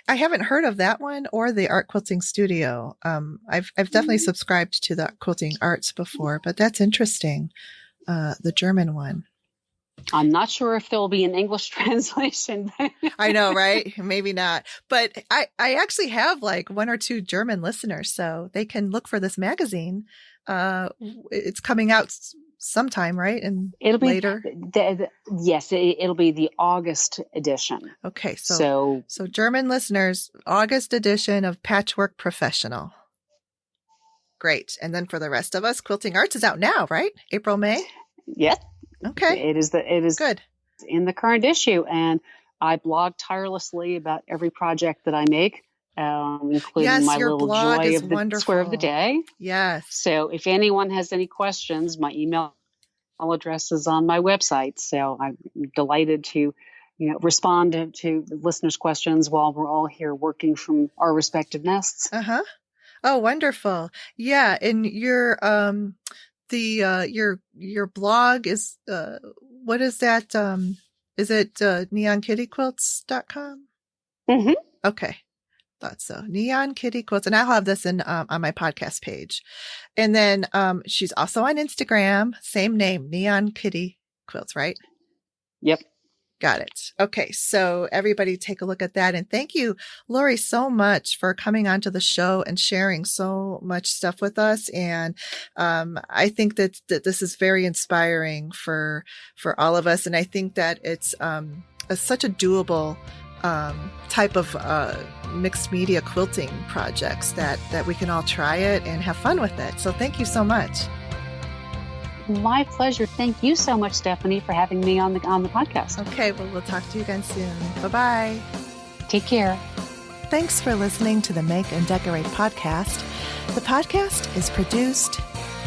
haven't heard of that one or the art quilting studio. I've definitely subscribed to the quilting arts before, but that's interesting. The German one. I'm not sure if there'll be an English translation. I know, right? Maybe not. But I actually have like one or two German listeners, so they can look for this magazine. It's coming out sometime, right? And it'll be later. Yes, it'll be the August edition. Okay, so German listeners, August edition of Patchwork Professional. Great. And then for the rest of us, Quilting Arts is out now, right? April, May? Yes. Okay. It is good in the current issue, and I blog tirelessly about every project that I make, including my little joy of the square of the day. Yes. So if anyone has any questions, my email address is on my website. So I'm delighted to, respond to the listeners' questions while we're all here working from our respective nests. Uh-huh. Oh, wonderful. Yeah, and your your blog is what is that? Is it neonkittyquilts.com? Mm-hmm. Okay. Thought so. Neon Kitty Quilts. And I'll have this in on my podcast page. And then she's also on Instagram, same name, Neon Kitty Quilts, right? Yep. Got it. Okay. So everybody take a look at that. And thank you, Laurie, so much for coming onto the show and sharing so much stuff with us. And I think that this is very inspiring for all of us. And I think that it's such a doable type of mixed media quilting projects that we can all try it and have fun with it. So thank you so much. My pleasure. Thank you so much, Stephanie, for having me on the podcast. Okay, well, we'll talk to you again soon. Bye-bye. Take care. Thanks for listening to the Make and Decorate podcast. The podcast is produced,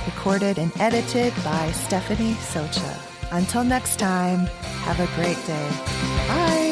recorded, and edited by Stephanie Socha. Until next time, have a great day. Bye.